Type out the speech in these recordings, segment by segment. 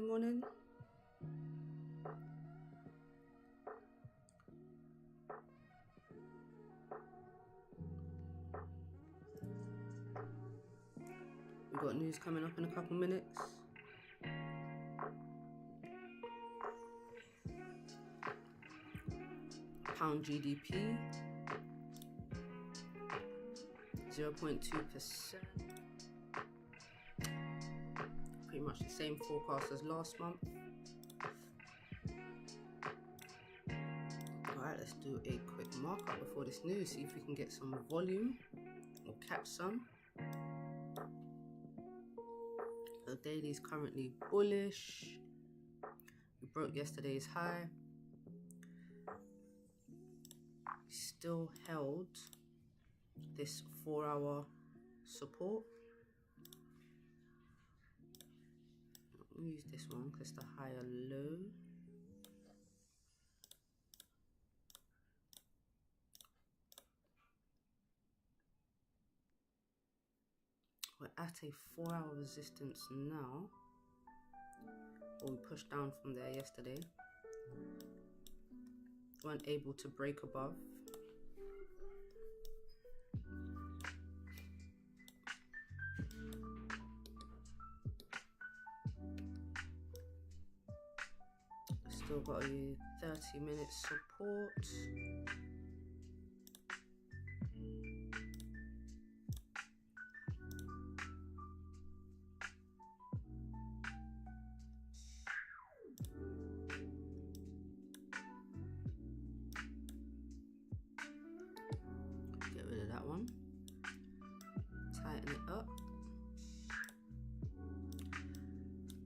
Morning. We've got news coming up in a couple minutes. Pound GDP, 0.2%. Pretty much the same forecast as last month. Alright, let's do a quick markup before this news, see if we can get some volume or catch some. The daily is currently bullish. We broke yesterday's high. We still held this 4-hour support. I'll use this one because it's the higher low. We're at a 4-hour resistance now. Or we pushed down from there yesterday. Weren't able to break above. Still got a 30-minute support. Get rid of that one. Tighten it up.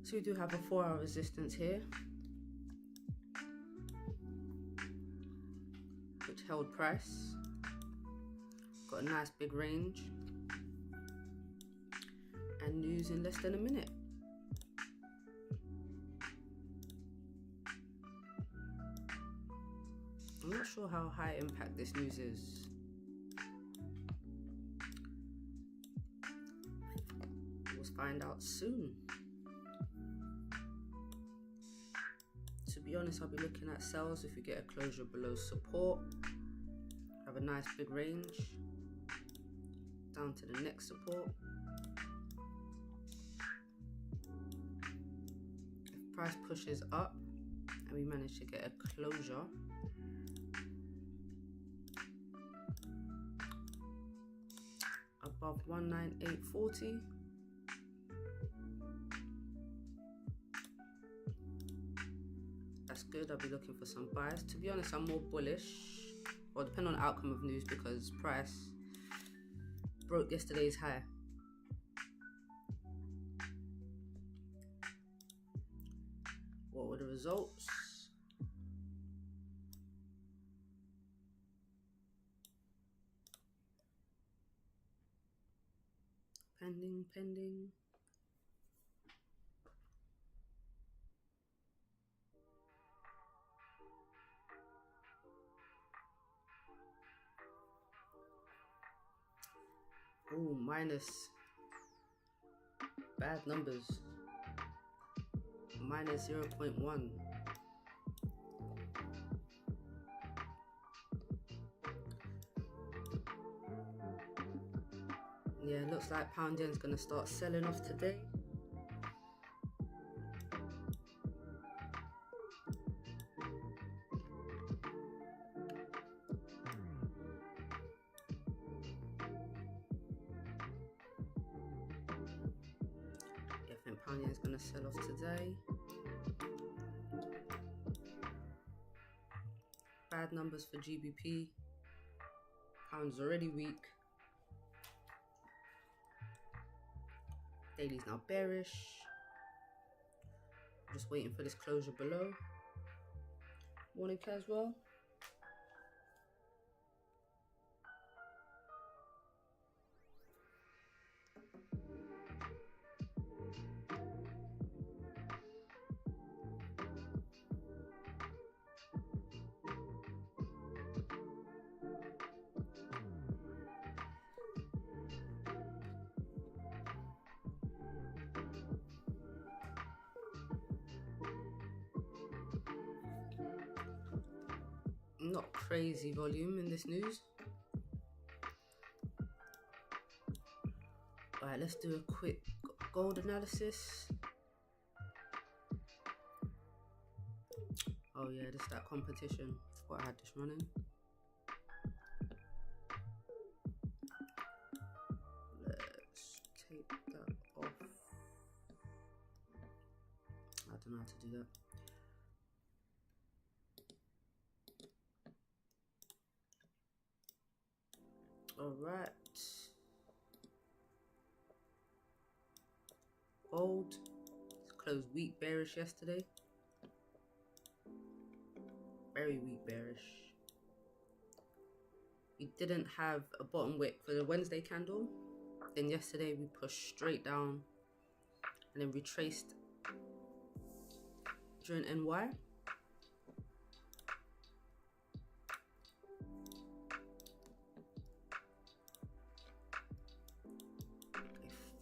So we do have a 4-hour resistance here, which held price. Got a nice big range. And news in less than a minute. I'm not sure how high impact this news is. We'll find out soon. To be honest, I'll be looking at sells if we get a closure below support. Have a nice big range. Down to the next support. If price pushes up and we manage to get a closure, above 198.40, that's good. I'll be looking for some buys. To be honest, I'm more bullish, or depending on the outcome of news, because price broke yesterday's high. What were the results? Pending. Oh, minus. Bad numbers. Minus 0.1. Yeah, looks like pound yen's gonna start selling off today. Yeah, I think pound yen's gonna sell off today. Bad numbers for GBP. Pound's already weak. Daily's now bearish. Just waiting for this closure below. Morning, Caswell. Not crazy volume in this news. Alright, let's do a quick gold analysis. Oh yeah, this is that competition. Forgot I had this running. Let's take that off. I don't know how to do that. Alright. Gold closed weak bearish yesterday. Very weak bearish. We didn't have a bottom wick for the Wednesday candle. Then yesterday we pushed straight down and then retraced during NY.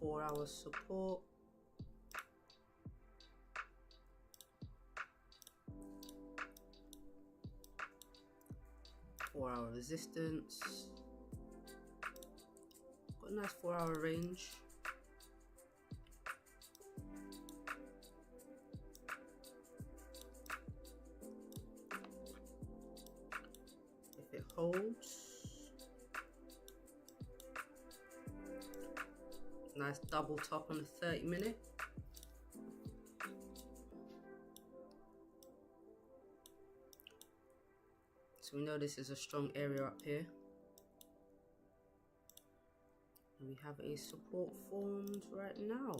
A 4-hour support. Four-hour resistance. Got a nice 4-hour range. If it holds, nice double top on the 30-minute. So we know this is a strong area up here. And we have a support formed right now.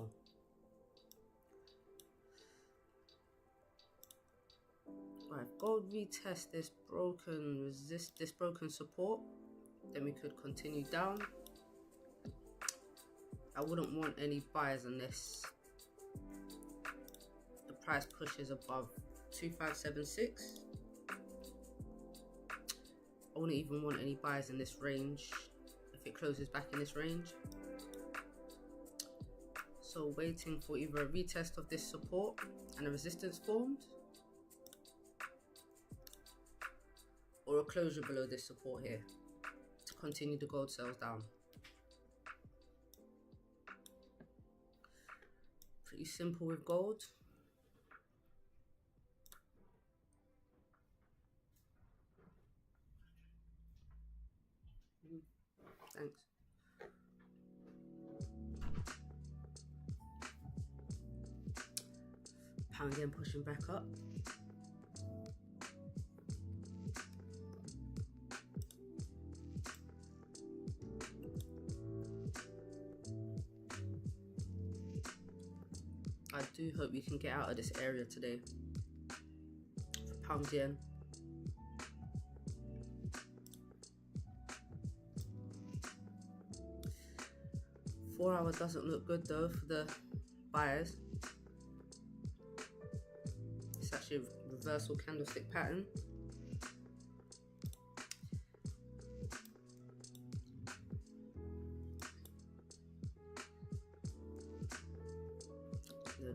Right, gold retest this broken support, then we could continue down. I wouldn't want any buys unless the price pushes above 2576. I wouldn't even want any buys in this range if it closes back in this range. So waiting for either a retest of this support and a resistance formed, or a closure below this support here to continue the gold sells down. Pretty simple with gold. Thanks. Pound yen pushing back up. I do hope we can get out of this area today for pound yen. Four-hour doesn't look good though for the buyers. It's actually a reversal candlestick pattern.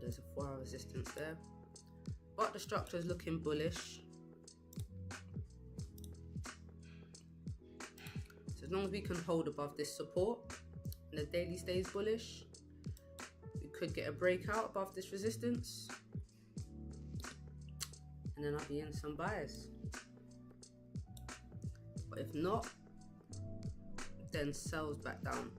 There's a 4-hour resistance there, but the structure is looking bullish. So as long as we can hold above this support and the daily stays bullish, we could get a breakout above this resistance, and then I'll be in some buys. But if not, then sells back down.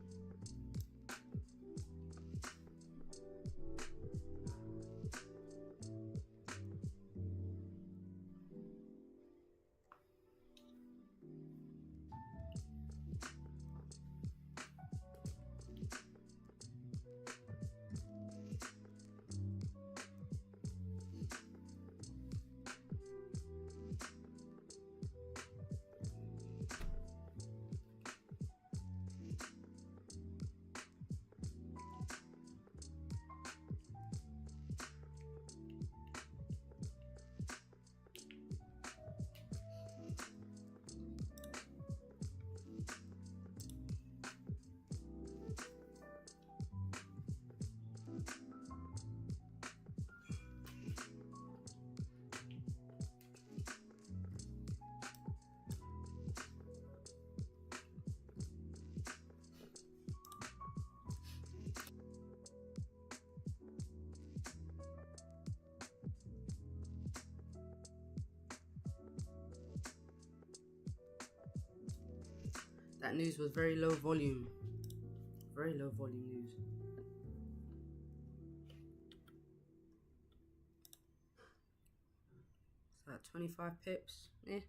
That news was very low volume. Very low volume news. Is that 25 pips? Eh.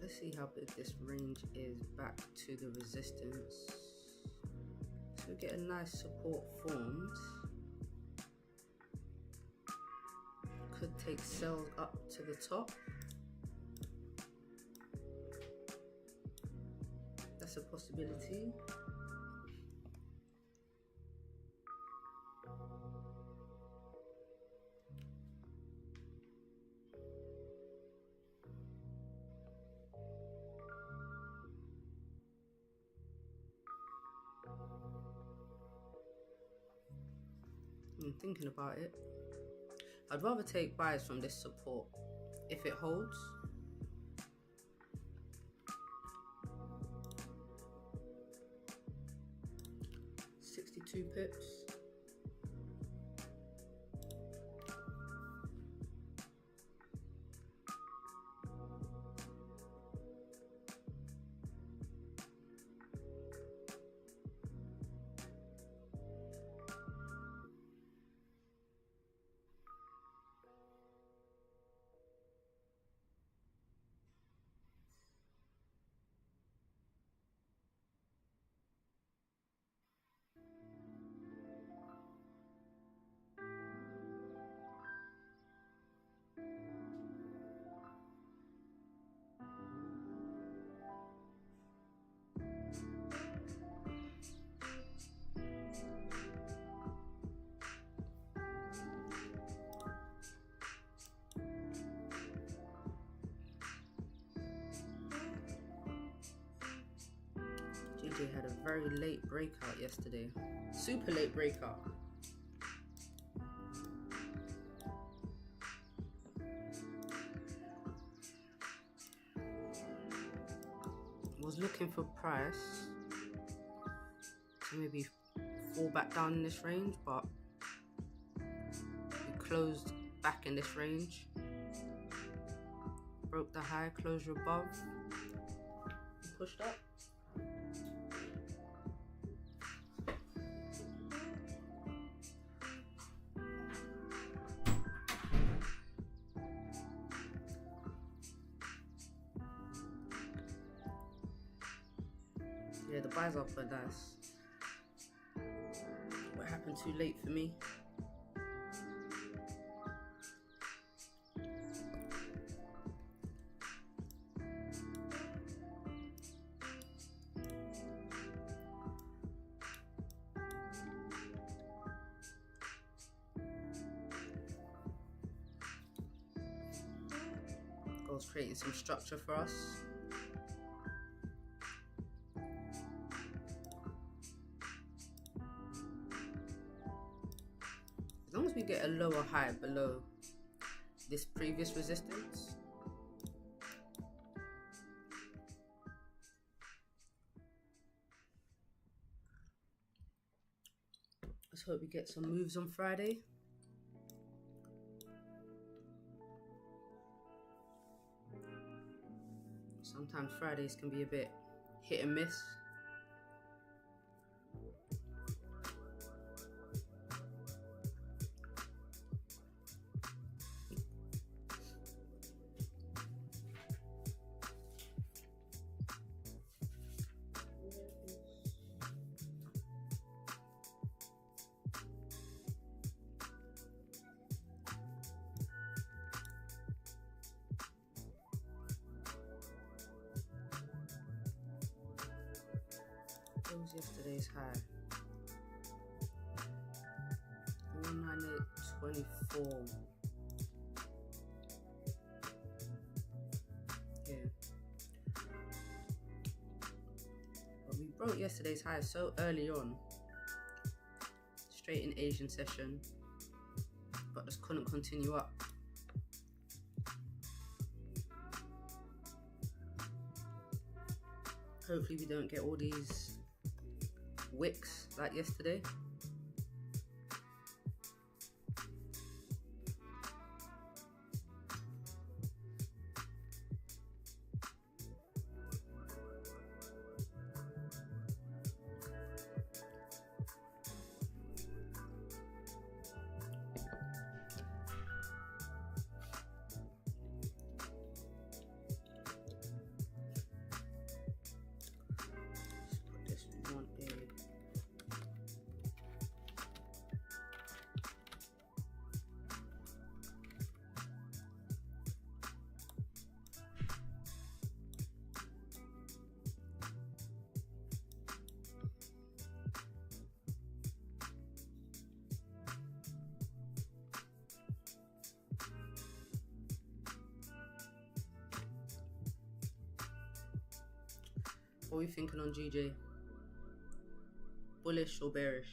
Let's see how big this range is back to the resistance. So we get a nice support formed. Could take sells up to the top. That's a possibility. I'm thinking about it. I'd rather take buys from this support if it holds. $62 pips. GJ had a very late breakout yesterday. Super late breakout. Was looking for price to maybe fall back down in this range, but we closed back in this range. Broke the high, closure above, pushed up. Yeah, the buys up were nice. What happened too late for me? Gold's creating some structure for us. As long as we get a lower high below this previous resistance, let's hope we get some moves on Friday. Sometimes Fridays can be a bit hit and miss. What was yesterday's high? 198.24. Yeah. But we broke yesterday's high so early on. Straight in Asian session. But just couldn't continue up. Hopefully we don't get all these wicks like yesterday. What are we thinking on GJ? Bullish or bearish?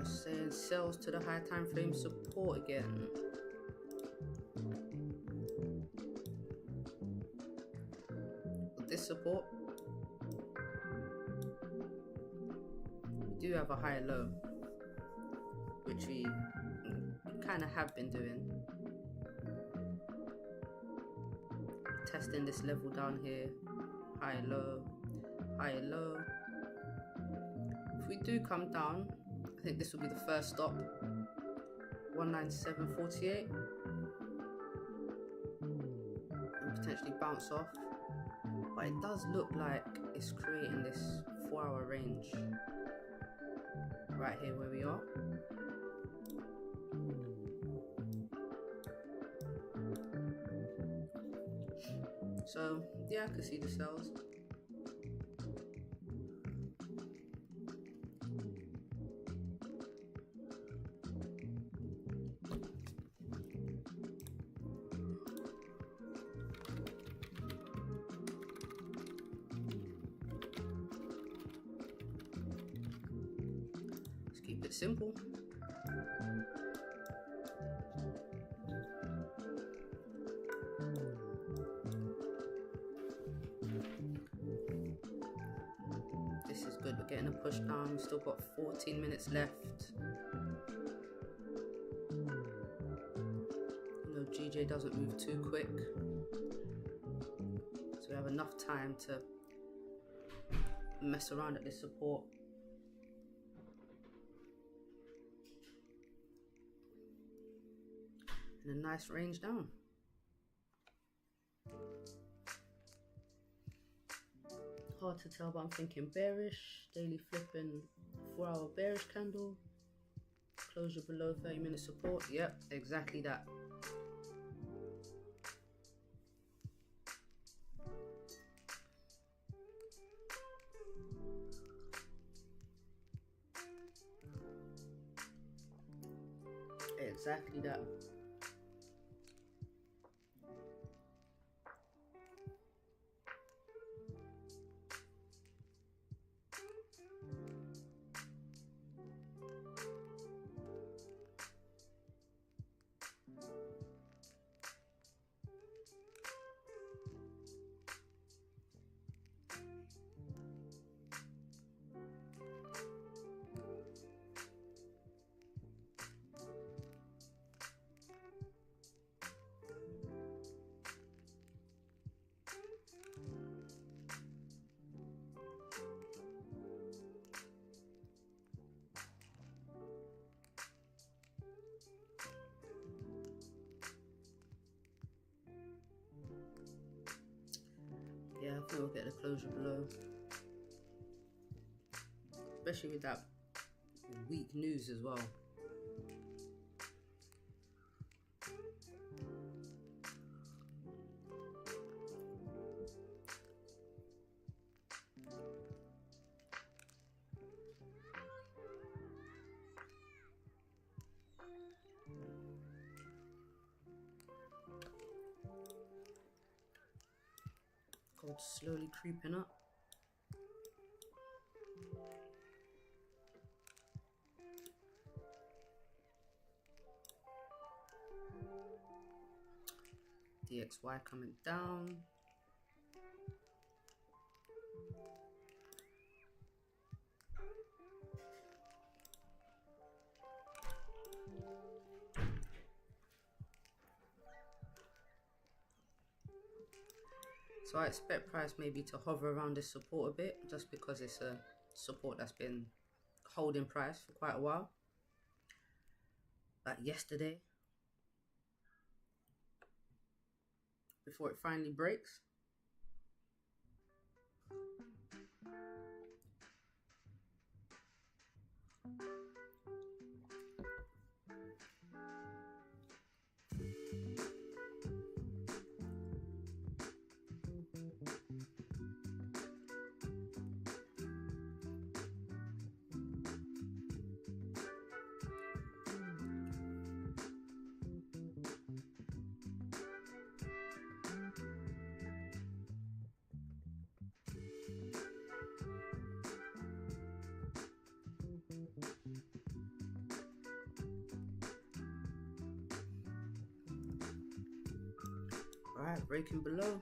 Saying sells to the high time frame support again. With this support, we do have a high low, which we kind of have been doing. Testing this level down here, high low, high low. If we do come down, I think this will be the first stop, 197.48, and potentially bounce off. But it does look like it's creating this 4-hour range right here where we are. So yeah, I can see the sells. Keep it simple. This is good. We're getting a push down. We've still got 14 minutes left. You know, GJ doesn't move too quick, so we have enough time to mess around at this support. And a nice range down. Hard to tell, but I'm thinking bearish. Daily flipping 4-hour bearish candle. Closure below 30-minute support. Yep, exactly that. Exactly that. closure below, especially with that weak news as well. Gold slowly creeping up. DXY coming down. So I expect price maybe to hover around this support a bit, just because it's a support that's been holding price for quite a while. Like yesterday, before it finally breaks. Alright, breaking below.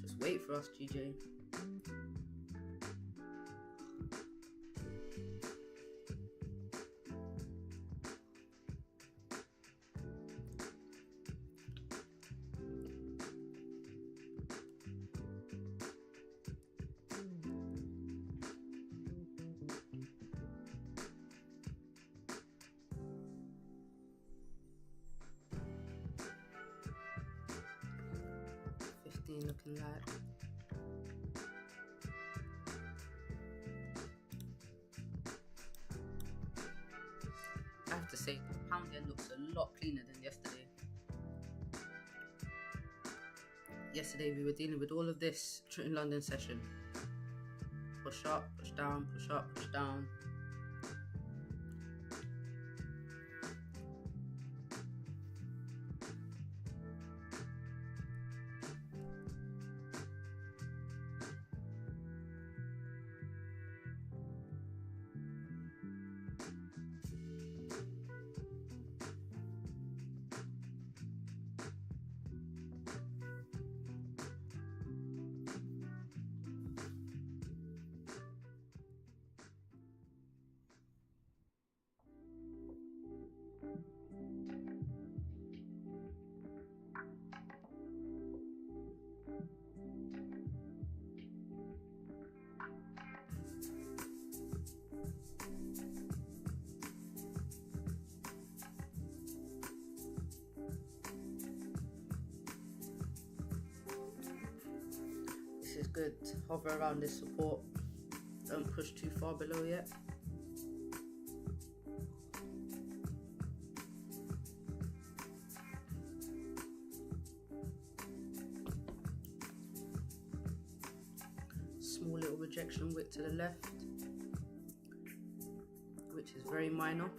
Just wait for us, GJ. Looking like I have to say the pound yen looks a lot cleaner than yesterday. Yesterday we were dealing with all of this in London session. Push up, push down, push up, push down. This is good. Hover around this support. Don't push too far below yet. Small little rejection wick to the left, which is very minor.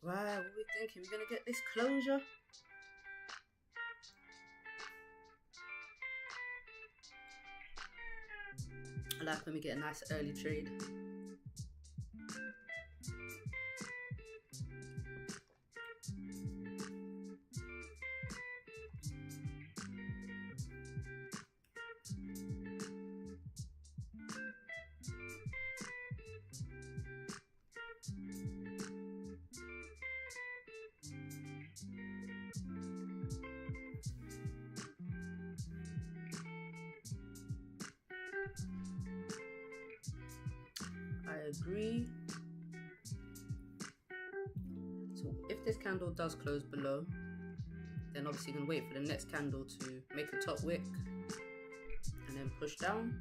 Right, what are we thinking? We're gonna get this closure. I like when we get a nice early trade. I agree. So if this candle does close below, then obviously you're gonna wait for the next candle to make a top wick and then push down.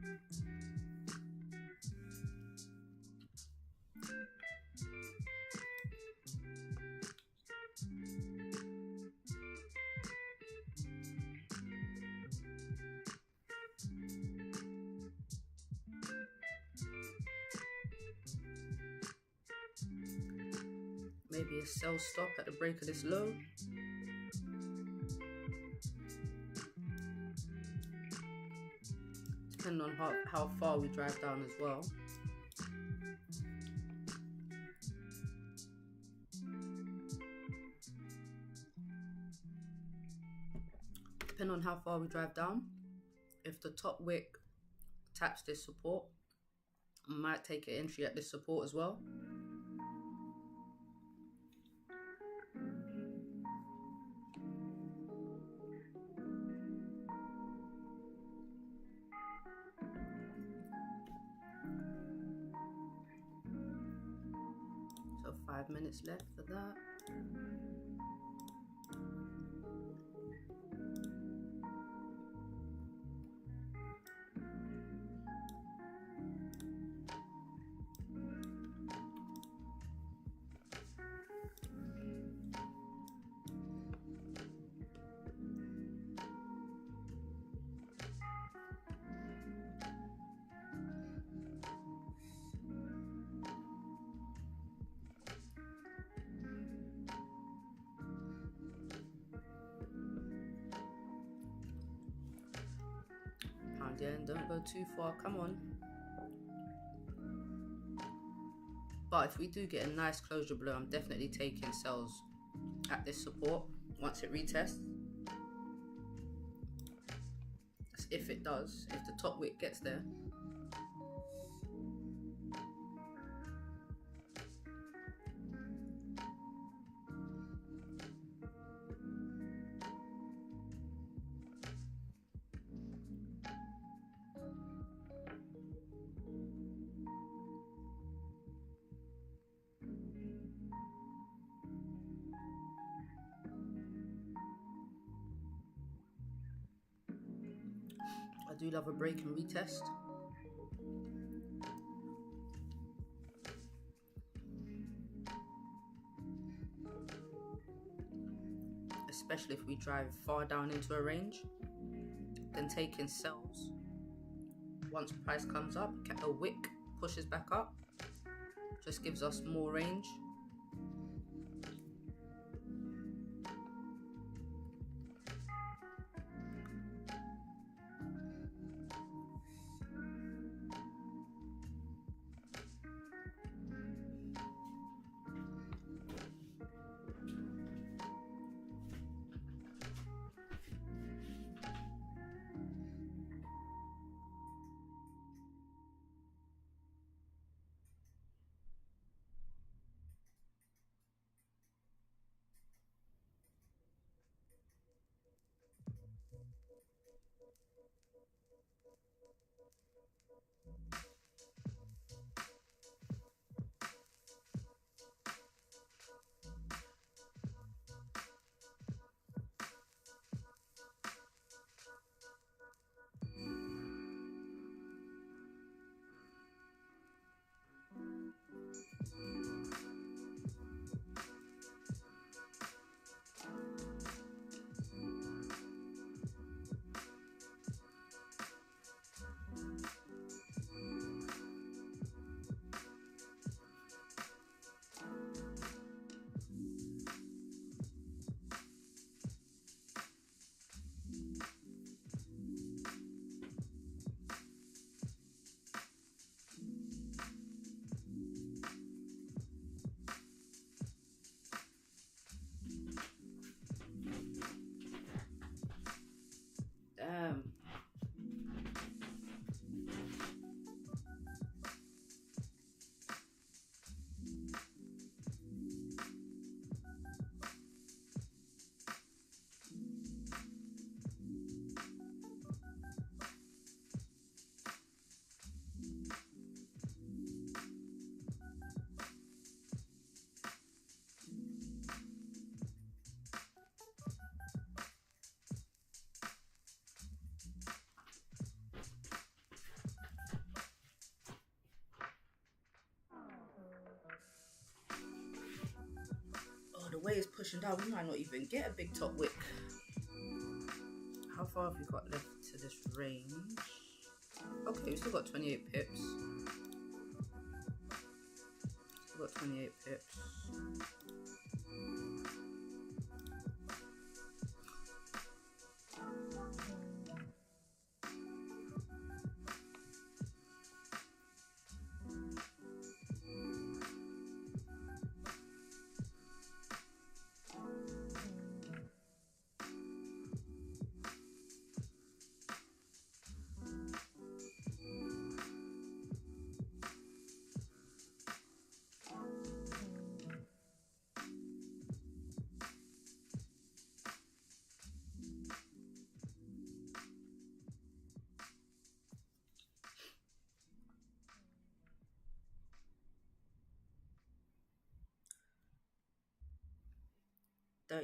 Maybe a sell stop at the break of this low. Depending on how far we drive down as well. Depending on how far we drive down, if the top wick taps this support, I might take an entry at this support as well. So 5 minutes left for that. Pound yen, don't go too far, come on. But if we do get a nice closure below, I'm definitely taking sells at this support once it retests. That's if it does, if the top wick gets there. I do love a break and retest. Especially if we drive far down into a range. Then taking sells. Once price comes up, a wick pushes back up. Just gives us more range. way it's pushing down, we might not even get a big top wick. How far have we got left to this range? Okay, we've still got 28 pips. Still got 28 pips.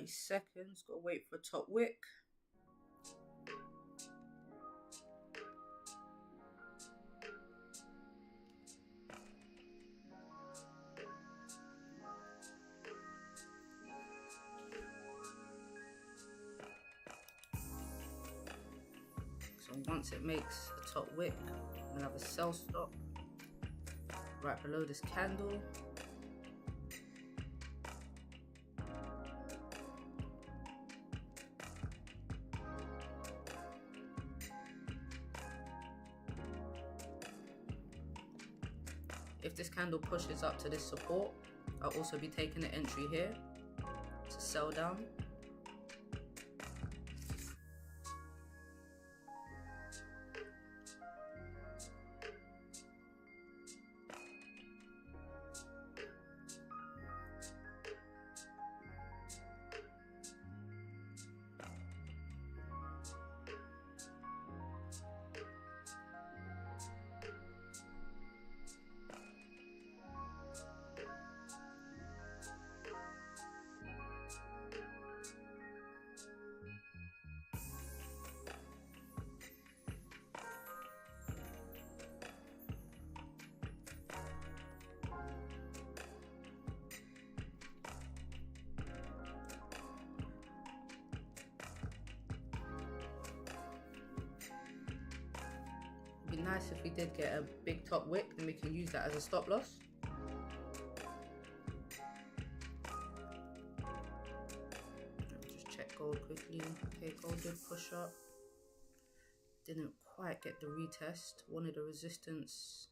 Seconds, gotta wait for a top wick. So once it makes a top wick, I'm gonna have a sell stop right below this candle. If this candle pushes up to this support, I'll also be taking an entry here to sell down. It'd be nice if we did get a big top wick, then we can use that as a stop loss. Just check gold quickly. Okay, gold did push up. Didn't quite get the retest. Wanted a resistance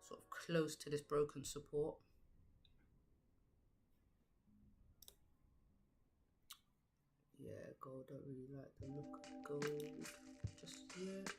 sort of close to this broken support. Yeah, gold, don't really like the look of gold just yet.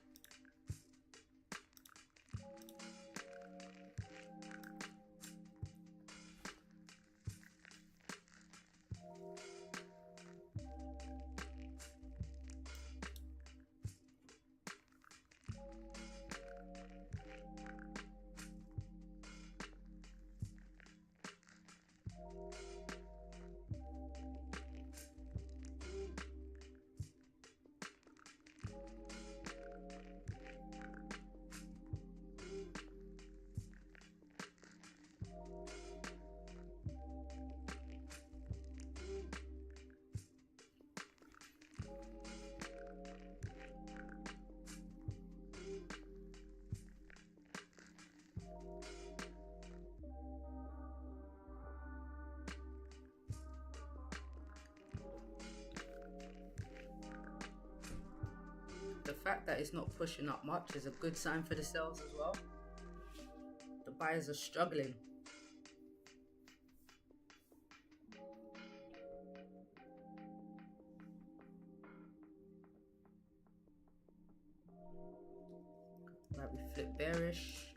The fact that it's not pushing up much is a good sign for the sells as well. The buyers are struggling. Right, we flip bearish.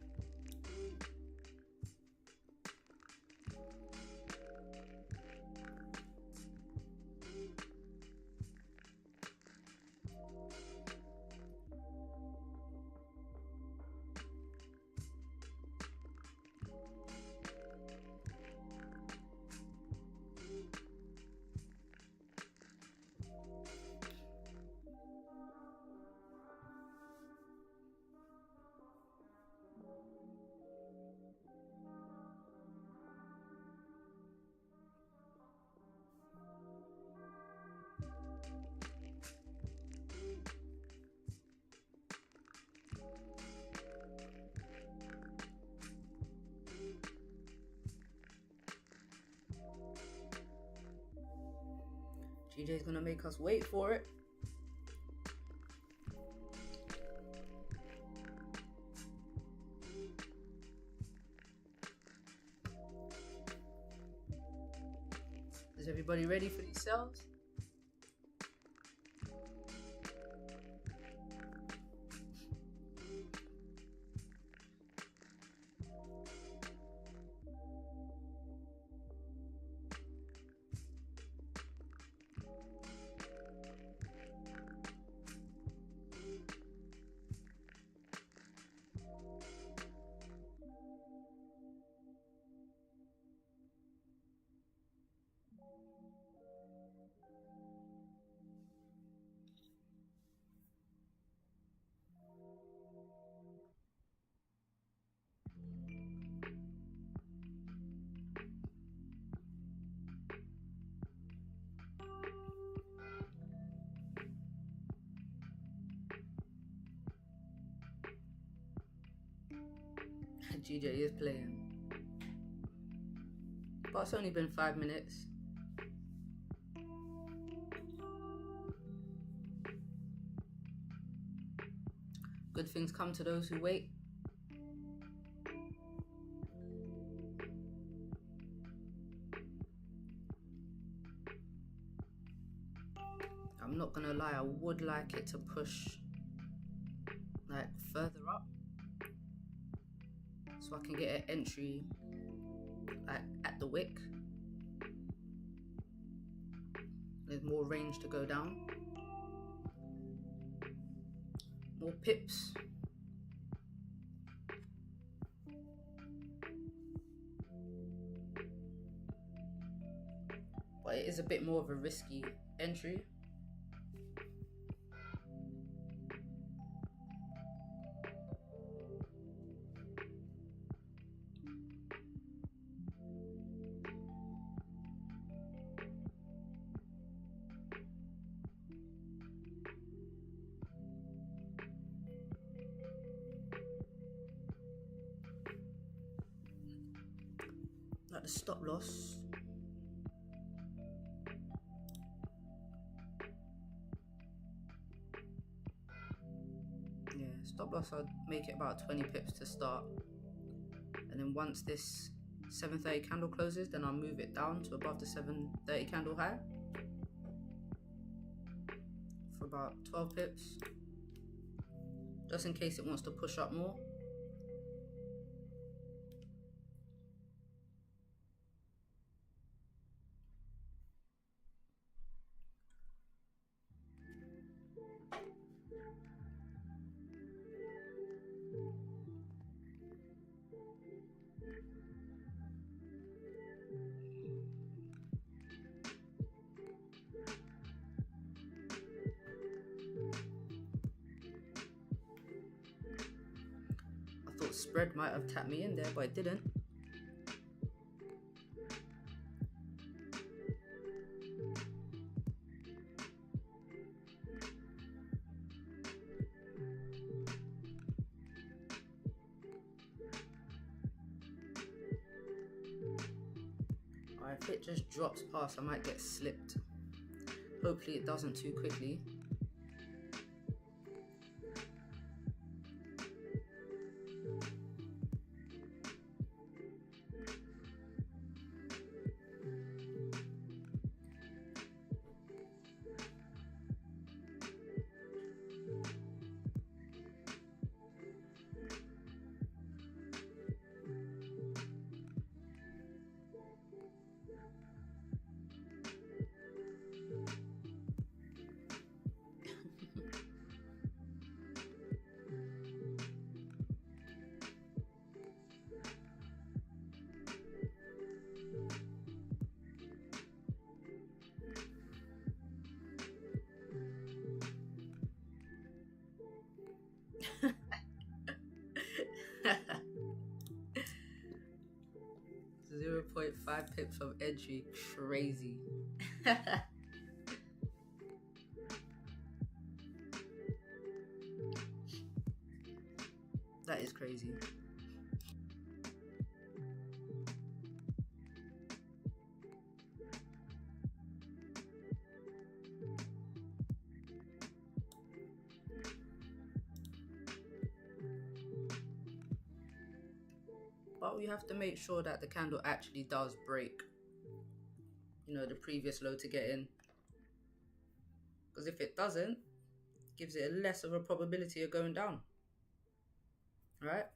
GJ's gonna make us wait for it. Is everybody ready for these sells? GJ is playing. But it's only been 5 minutes. Good things come to those who wait. I'm not gonna lie, I would like it to push like further up so I can get an entry like at the wick. There's more range to go down, more pips. But it is a bit more of a risky entry. Like the stop loss. Yeah, stop loss, I'd make it about 20 pips to start. And then once this 730 candle closes, then I'll move it down to above the 730 candle high for about 12 pips. Just in case it wants to push up more. I thought spread might have tapped me in there, but it didn't. If it just drops past, I might get slipped. Hopefully it doesn't too quickly. .5 pips of entry, crazy. That is crazy. but we have to make sure that the candle actually does break, you know, the previous low to get in. Because if it doesn't, it gives it less of a probability of going down, right?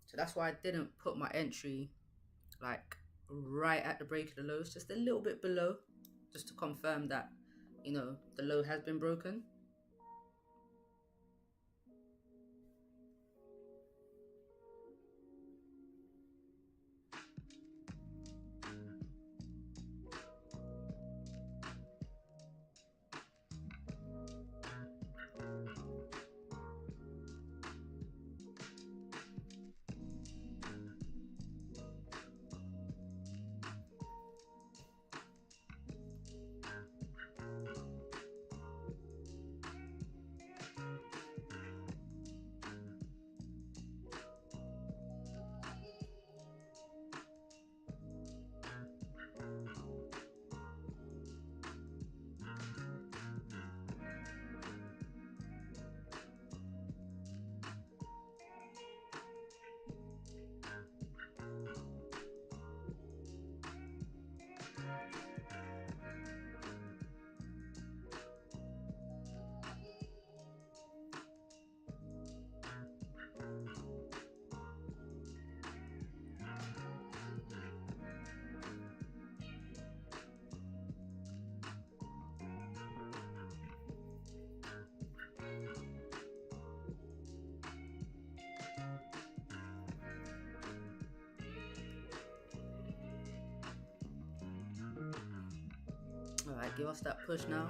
So that's why I didn't put my entry like right at the break of the lows, just a little bit below, just to confirm that, you know, the low has been broken. All right, give us that push now.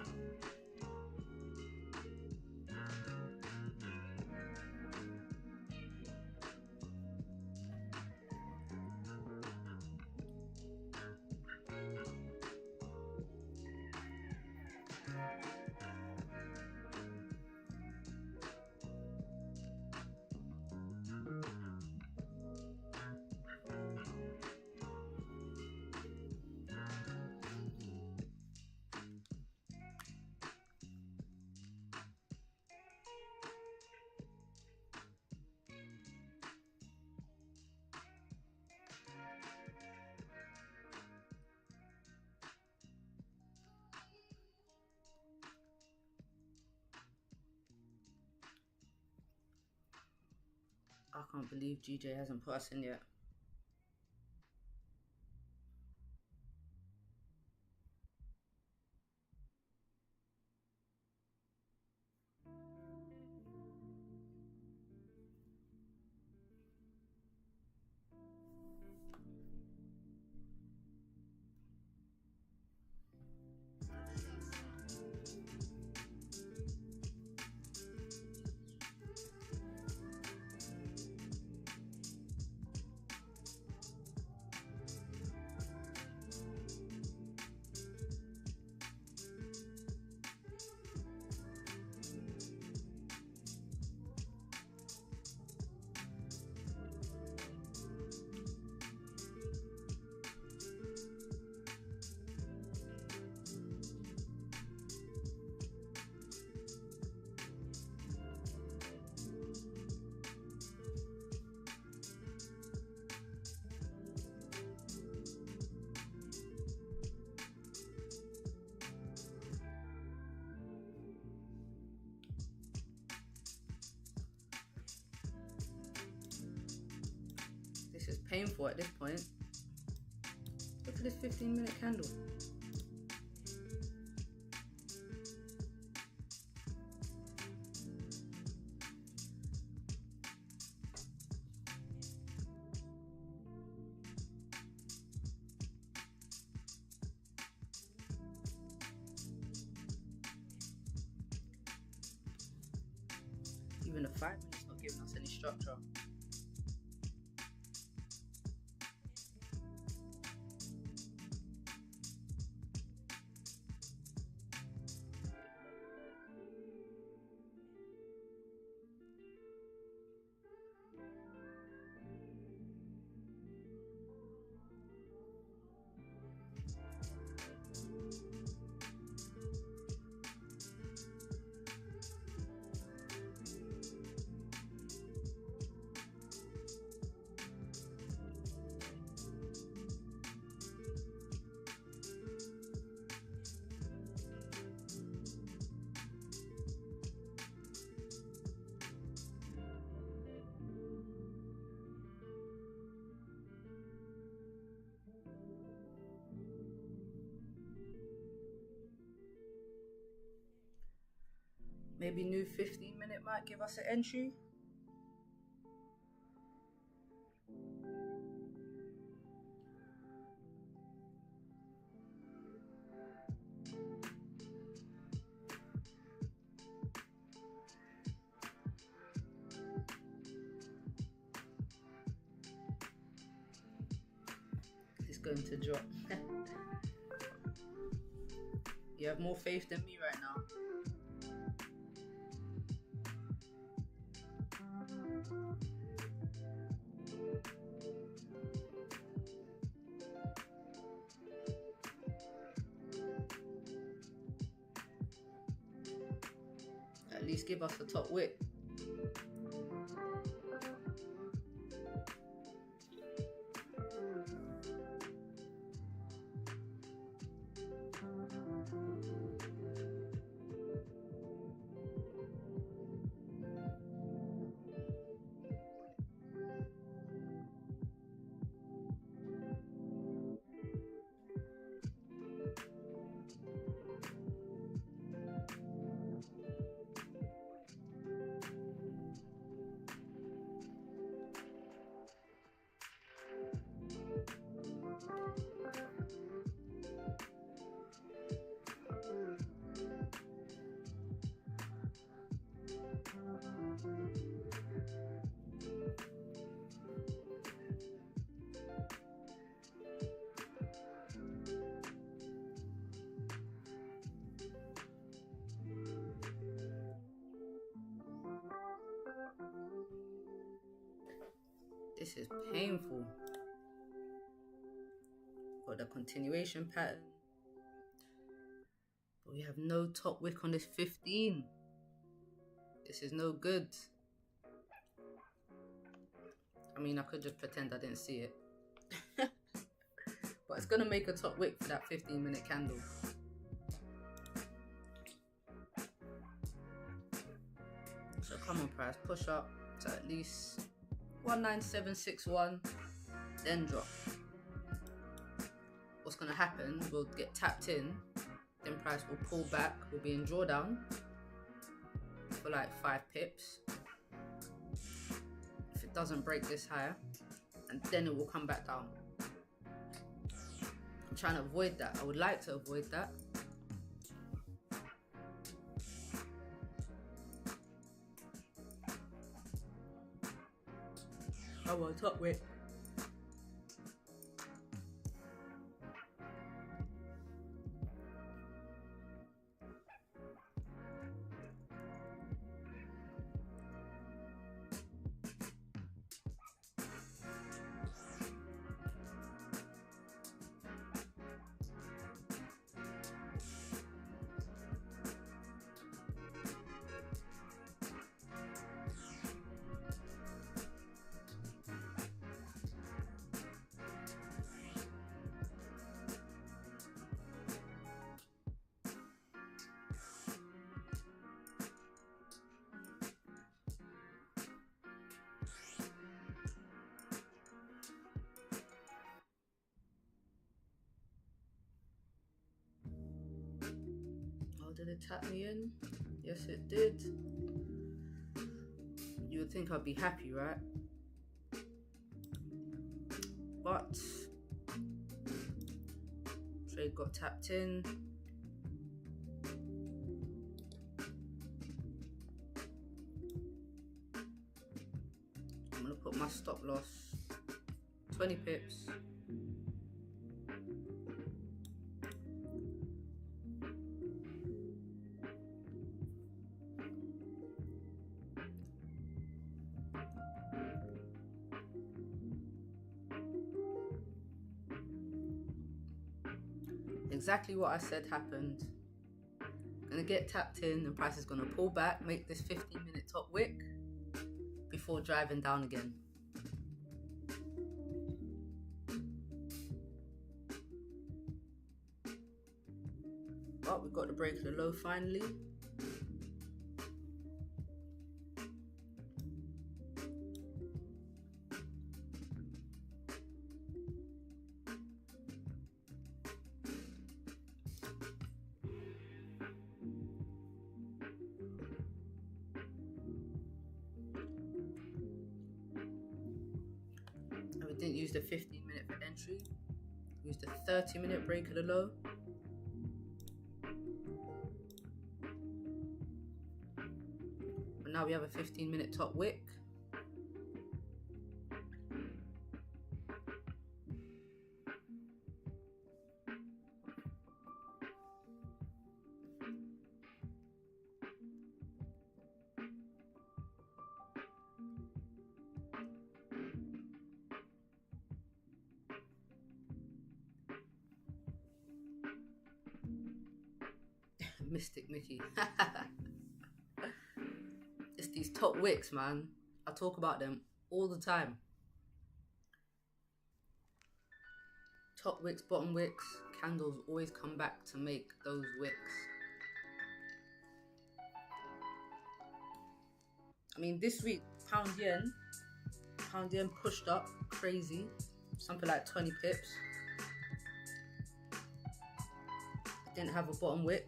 I can't believe GJ hasn't put us in yet. This is painful at this point. Look at this 15-minute candle. Even the 5 minute's not giving us any structure. Maybe new 15-minute might give us an entry. It's going to drop. You have more faith than me right now. At least give us a top wick. This is painful. Got the continuation pattern. But we have no top wick on this 15. This is no good. I mean, I could just pretend I didn't see it. But it's going to make a top wick for that 15-minute candle. So come on, price, push up to at least 19761, then drop. What's going to happen, we'll get tapped in, then price will pull back, we'll be in drawdown for like 5 pips. If it doesn't break this higher, and then it will come back down. I'm trying to avoid that. I would like to avoid that. I want top wick. Did it tap me in? Yes, it did. You would think I'd be happy, right? But trade got tapped in. I'm gonna put my stop loss 20 pips. Exactly what I said happened. Gonna get tapped in, the price is gonna pull back, make this 15-minute top wick before driving down again. But we got to break the low finally. didn't use the 15-minute for entry. Used the 30-minute break of the low. But now we have a 15-minute top wick. Mystic Mickey. It's these top wicks, man. I talk about them all the time. Top wicks, bottom wicks, candles always come back to make those wicks. I mean, this week, pound yen pushed up crazy, something like 20 pips. It didn't have a bottom wick.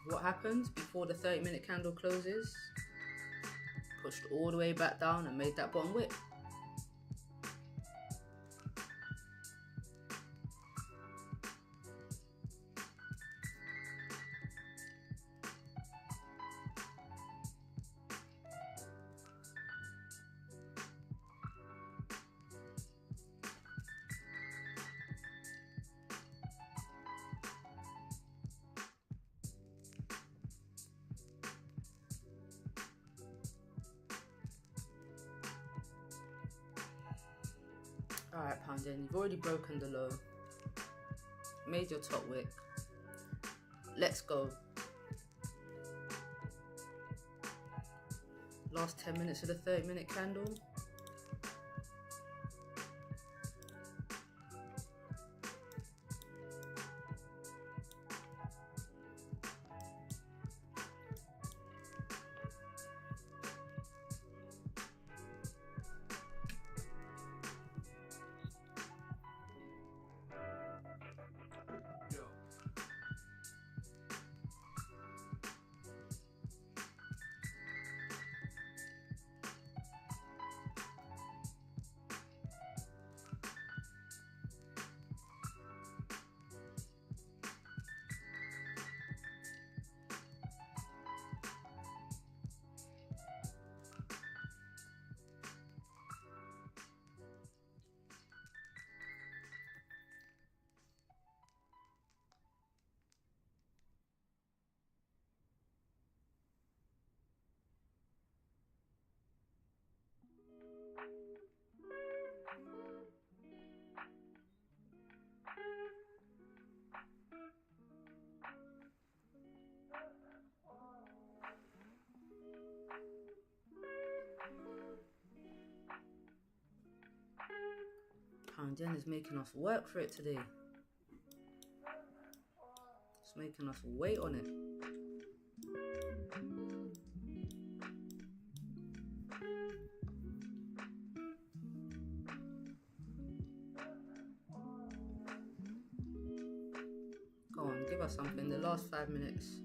What happens before the 30-minute candle closes? Pushed all the way back down and made that bottom wick. Alright, pound yen, you've already broken the low. Made your top wick. Let's go. Last 10 minutes of the 30-minute candle. Pound yen is making us work for it today. It's making us wait on it. Go on, give us something. The last 5 minutes.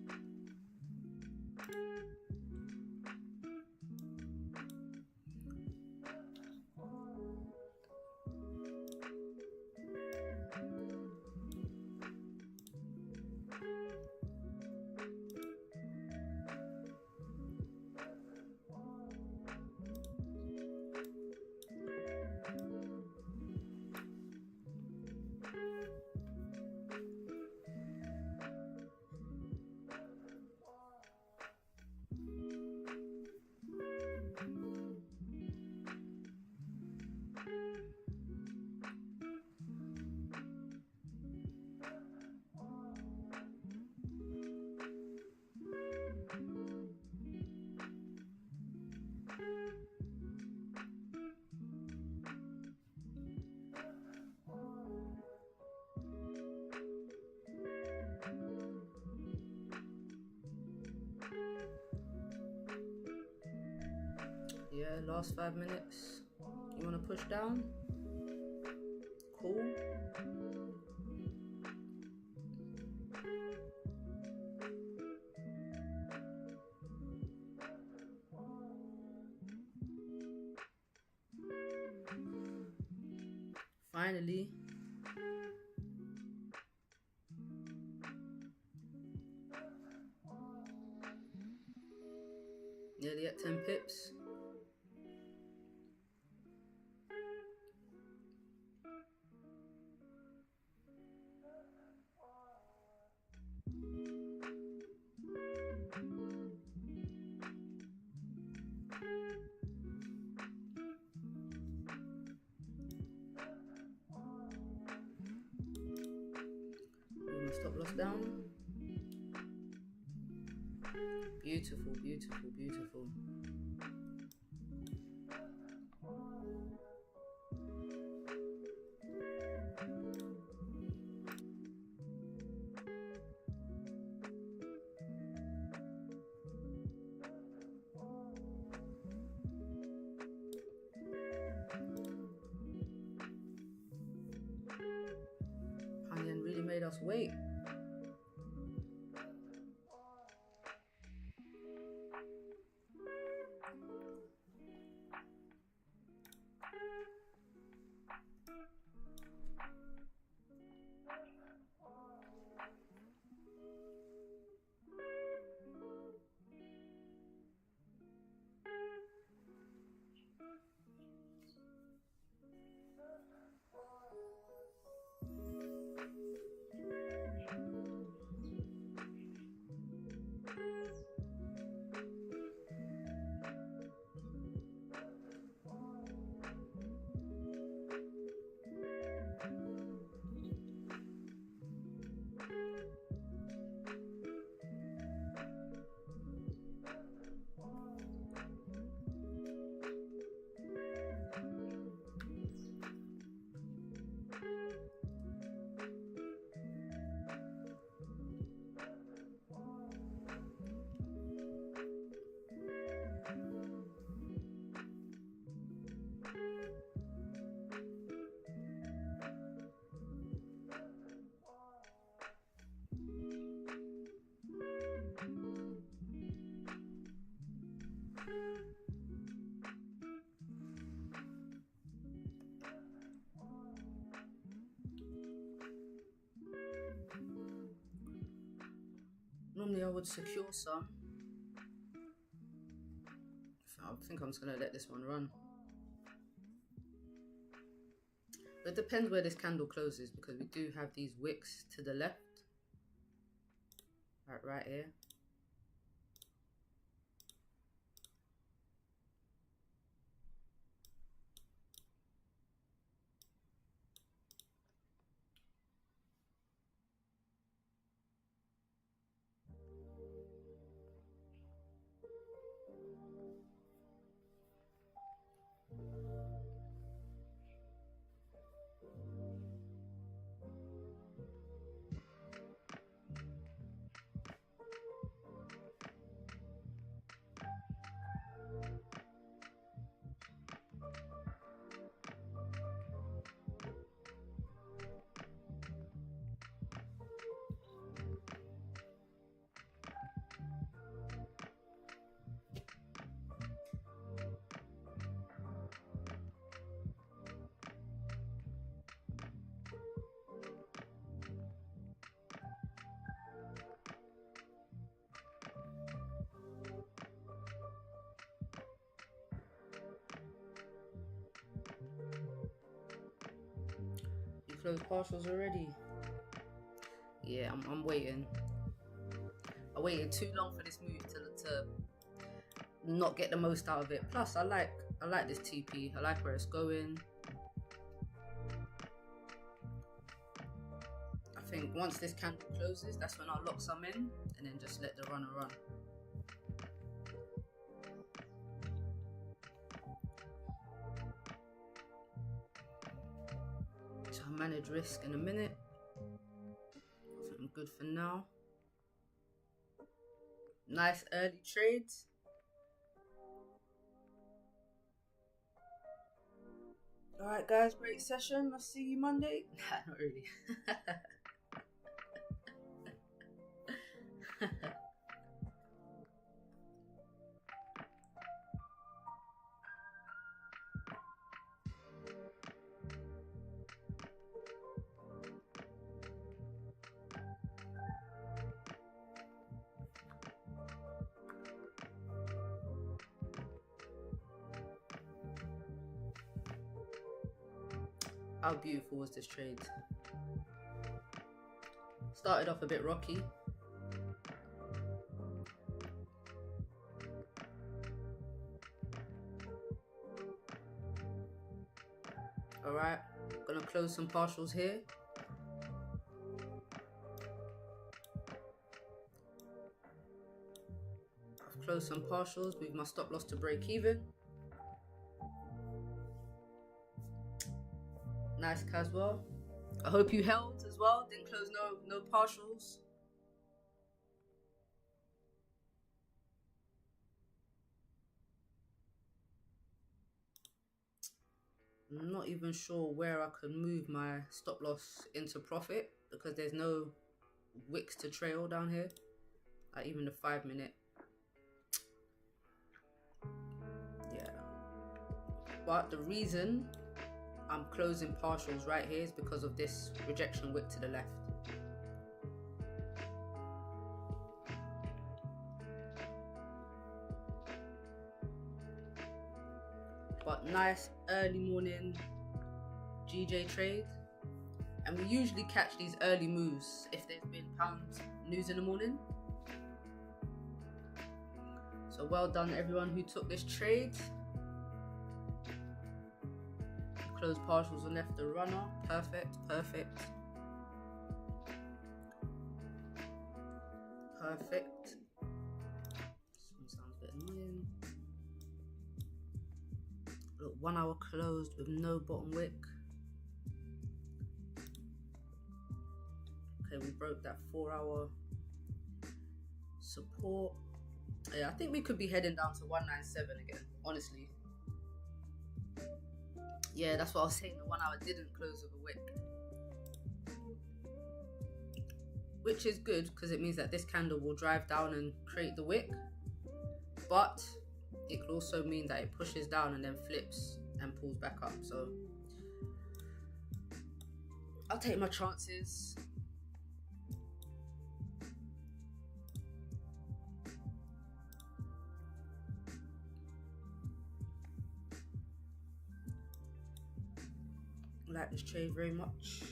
Yeah, last 5 minutes. You want to push down? Cool. Finally. Nearly at 10 pips. Stop loss down. Beautiful, beautiful, beautiful. Onion really made us wait. Normally I would secure some. I think I'm just going to let this one run. But it depends where this candle closes, because we do have these wicks to the left. Right here. You closed partials already? Yeah, I'm waiting. I waited too long for this move to not get the most out of it. Plus, I like this TP. I like where it's going. I think once this candle closes, that's when I'll lock some in and then just let the runner run. So I'll manage risk in a minute. I think I'm good for now. Nice early trades. Alright guys, great session. I'll see you Monday. Nah, not really. How beautiful was this trade? Started off a bit rocky. Alright, gonna close some partials here. I've closed some partials with my stop loss to break even. Nice Caswell. I hope you held as well. Didn't close no partials. I'm not even sure where I could move my stop loss into profit because there's no wicks to trail down here. Like even the 5 minute. Yeah. But the reason I'm closing partials right here is because of this rejection wick to the left. But nice early morning GJ trade. And we usually catch these early moves if there's been pound news in the morning. So well done everyone who took this trade. Closed partials and left the runner. Perfect, perfect. Perfect. This one sounds a bit annoying. Look, 1 hour closed with no bottom wick. Okay, we broke that 4 hour support. Yeah, I think we could be heading down to 197 again, honestly. Yeah, that's what I was saying. The 1 hour didn't close with a wick. Which is good because it means that this candle will drive down and create the wick. But it could also mean that it pushes down and then flips and pulls back up. So I'll take my chances. I like this trade very much.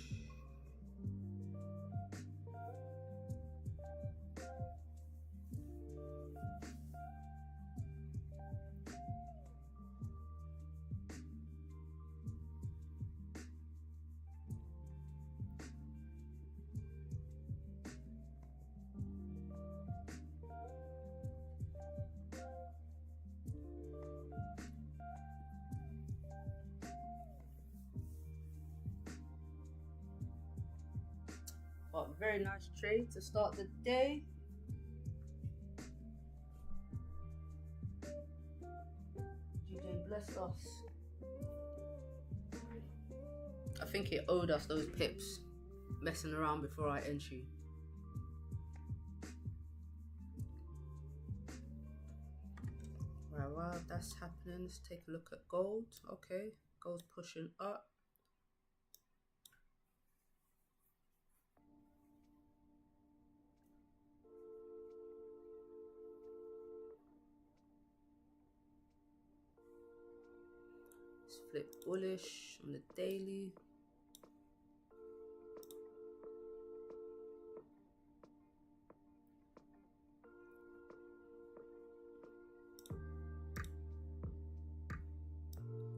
But very nice trade to start the day. GJ bless us. I think it owed us those pips messing around before our entry. Right, while that's happening, let's take a look at gold. Okay, gold's pushing up. Let's flip bullish on the daily.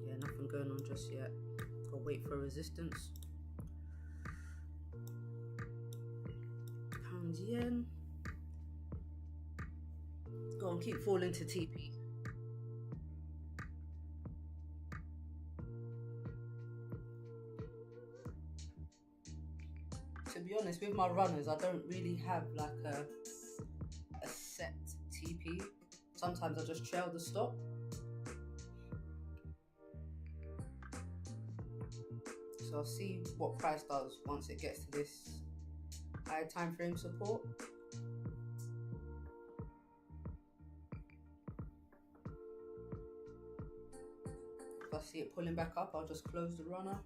Yeah, nothing going on just yet. Gotta wait for resistance. Pound yen. Go on, keep falling to TP. To be honest, with my runners, I don't really have like a set TP. Sometimes I just trail the stop. So I'll see what price does once it gets to this higher time frame support. If I see it pulling back up, I'll just close the runner.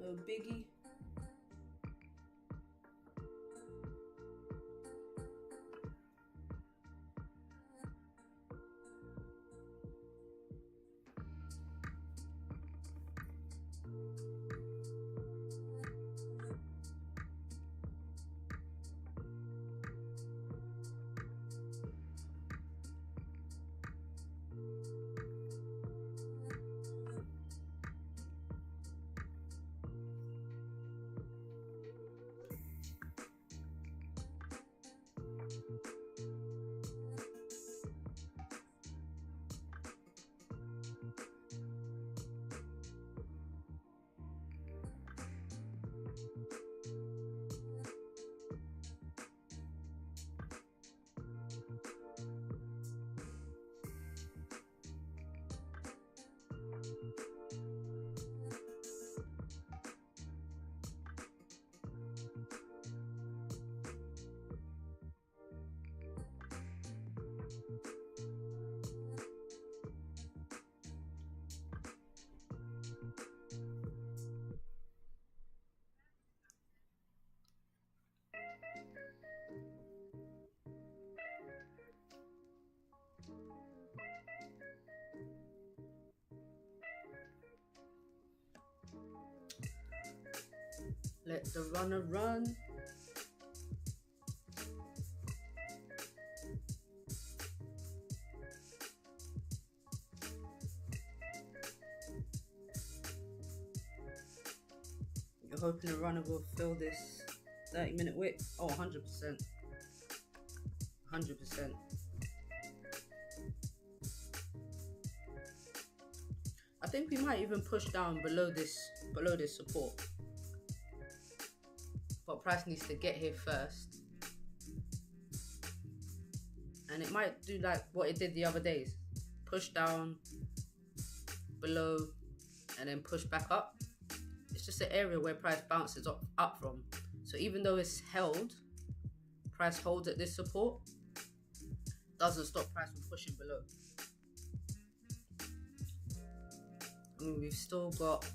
No biggie. Let the runner run. You're hoping the runner will fill this 30-minute wick? Oh, 100%. 100%. I think we might even push down below this support. But price needs to get here first. And it might do like what it did the other days. Push down below and then push back up. It's just an area where price bounces up from. So even though it's held, price holds at this support, doesn't stop price from pushing below. I mean, we've still got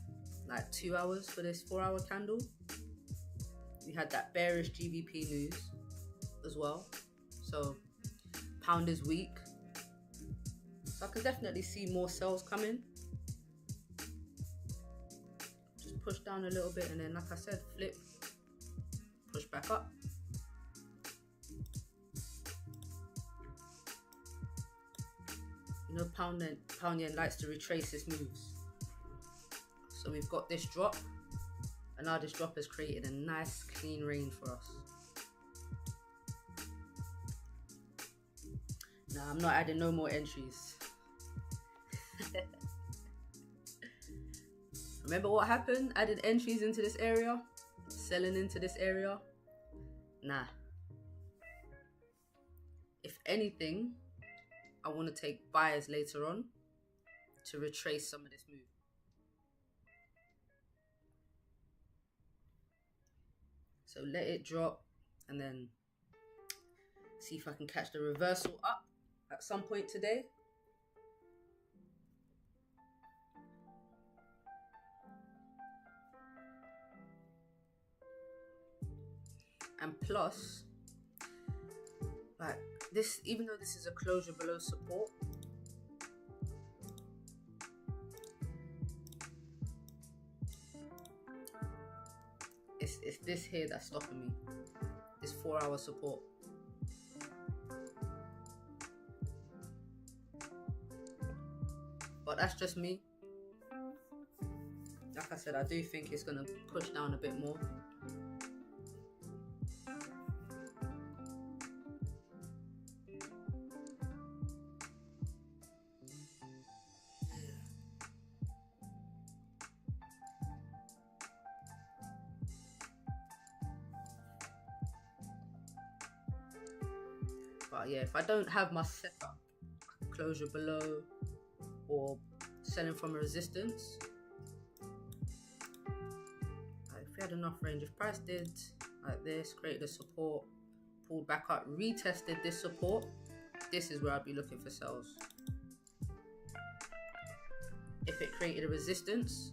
like 2 hours for this 4-hour candle. We had that bearish GBP news as well. So pound is weak. So I can definitely see more sells coming. Just push down a little bit and then, like I said, flip, push back up. You know, pound yen likes to retrace its moves. So we've got this drop, and now this drop has created a nice clean range for us. Now I'm not adding no more entries. Remember what happened? Added entries into this area, selling into this area. Nah. If anything, I want to take buyers later on to retrace some of this move. So let it drop and then see if I can catch the reversal up at some point today. And plus, like this, even though this is a closure below support, it's this here that's stopping me. This 4-hour support. But that's just me. Like I said, I do think it's gonna push down a bit more. But yeah, if I don't have my setup, closure below or selling from a resistance, if we had enough range, if price did like this, created a support, pulled back up, retested this support, this is where I'd be looking for sells. If it created a resistance,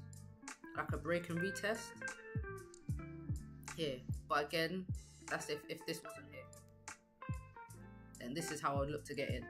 like a break and retest, here. But again, that's if this wasn't here. Then this is how I would look to get in.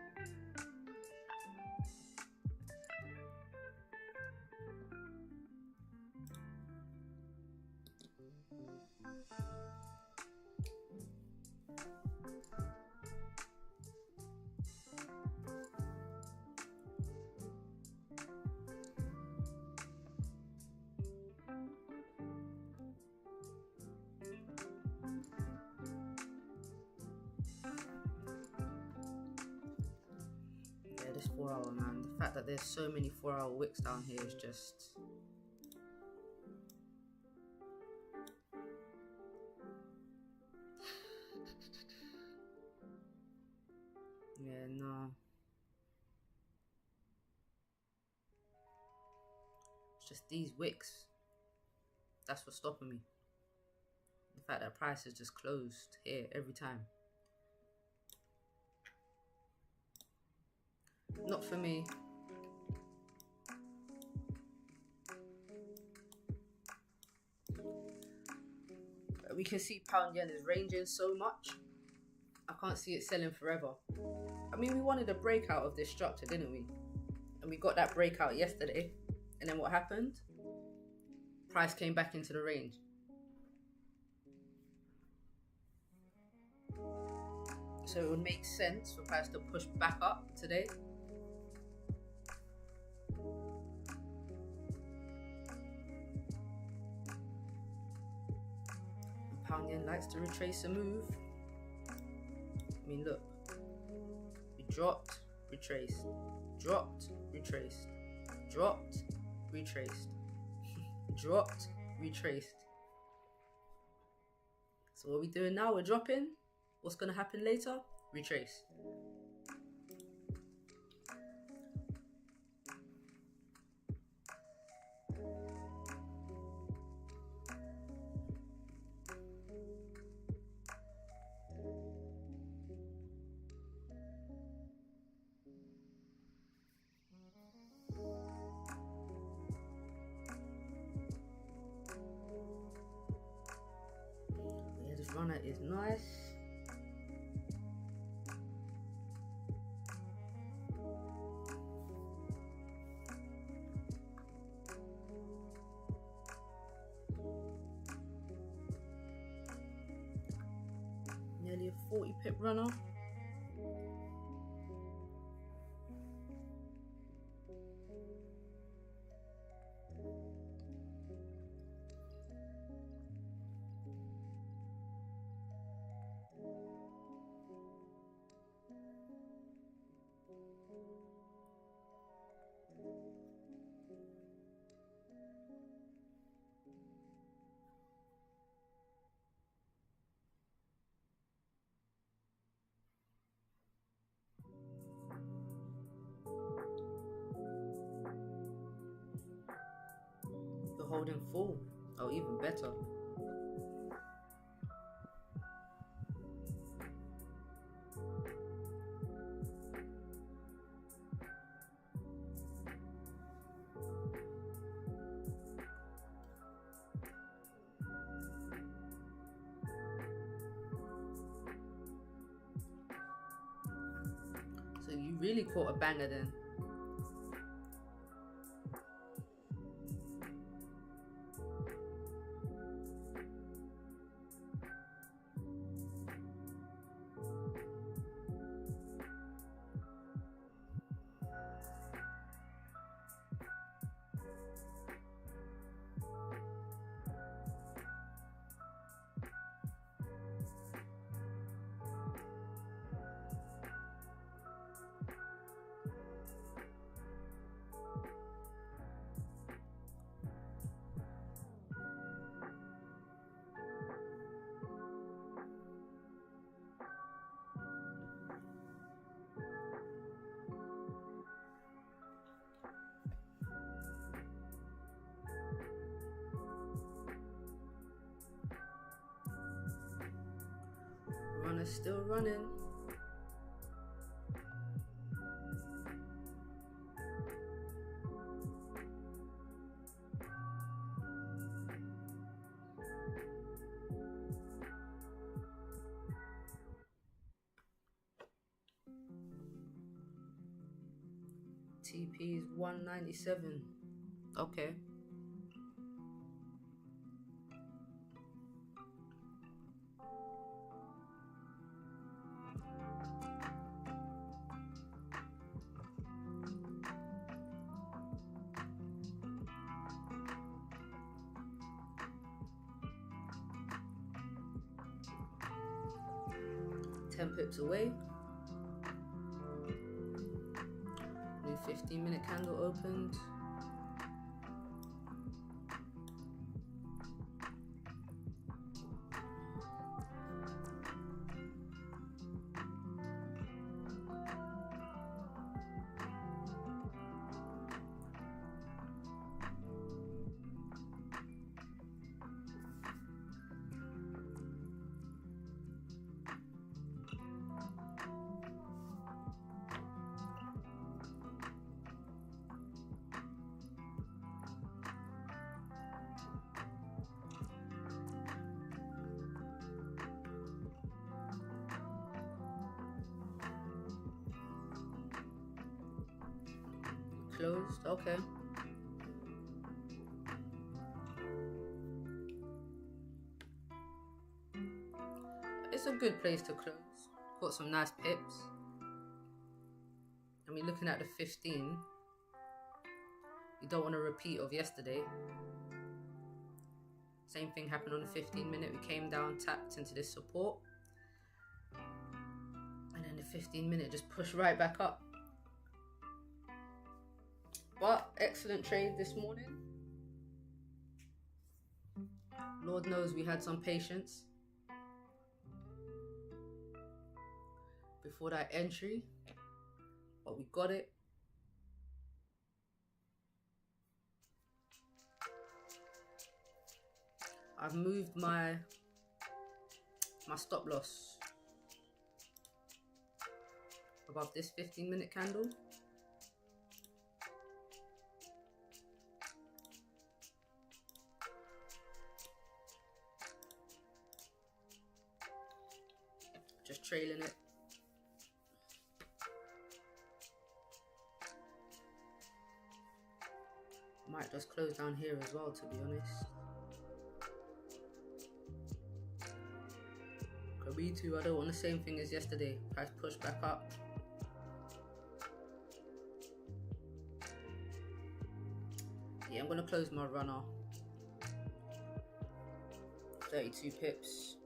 This 4-hour, man, the fact that there's so many 4-hour wicks down here is just yeah, no, it's just these wicks, that's what's stopping me. The fact that price is just closed here every time. Not for me. We can see pound yen is ranging so much. I can't see it selling forever. I mean, we wanted a breakout of this structure, didn't we? And we got that breakout yesterday. And then what happened? Price came back into the range. So it would make sense for price to push back up today. Pound yen likes to retrace a move. I mean, look, we dropped, retraced, dropped, retraced, dropped, retraced, dropped, retraced. So what are we doing now? We're dropping. What's going to happen later? Retrace. Yeah, this runner is nice. Nearly a 40 pip runner. You're holding full. Oh, even better. So you really caught a banger then. Runner's still running. TP is 197. Okay. Ten pips away. New 15-minute candle opened. Closed. Okay. It's a good place to close. Got some nice pips. I mean, looking at the 15, you don't want a repeat of yesterday. Same thing happened on the 15-minute. We came down, tapped into this support. And then the 15-minute just pushed right back up. But excellent trade this morning. Lord knows we had some patience before that entry, but we got it. I've moved my stop loss above this 15-minute candle. Just trailing it. Might just close down here as well, to be honest. Could be too. I don't want the same thing as yesterday. Price push back up. Yeah, I'm gonna close my runner. 32 pips.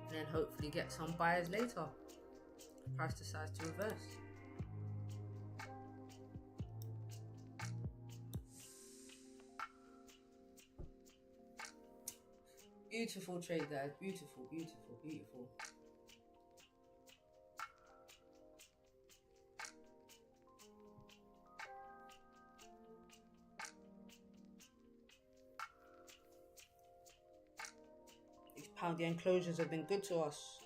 And then hopefully get some buyers later. Price decides to reverse. Beautiful trade, guys. Beautiful, beautiful, beautiful. These pound yen closures have been good to us.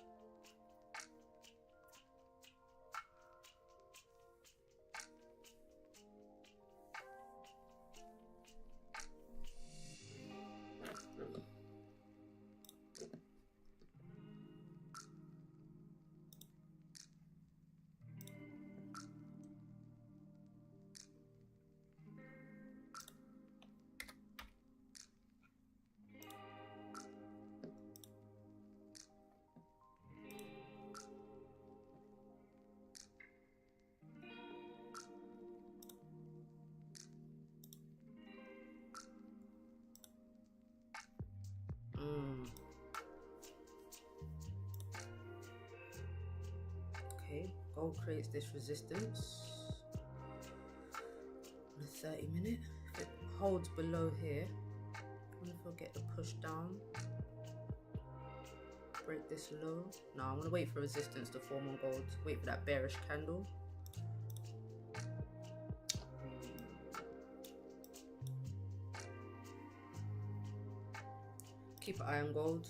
Okay, gold creates this resistance on a 30-minute. If it holds below here, I wonder if we'll get the push down. Break this low. No, I'm gonna wait for resistance to form on gold. Wait for that bearish candle. Keep an eye on gold.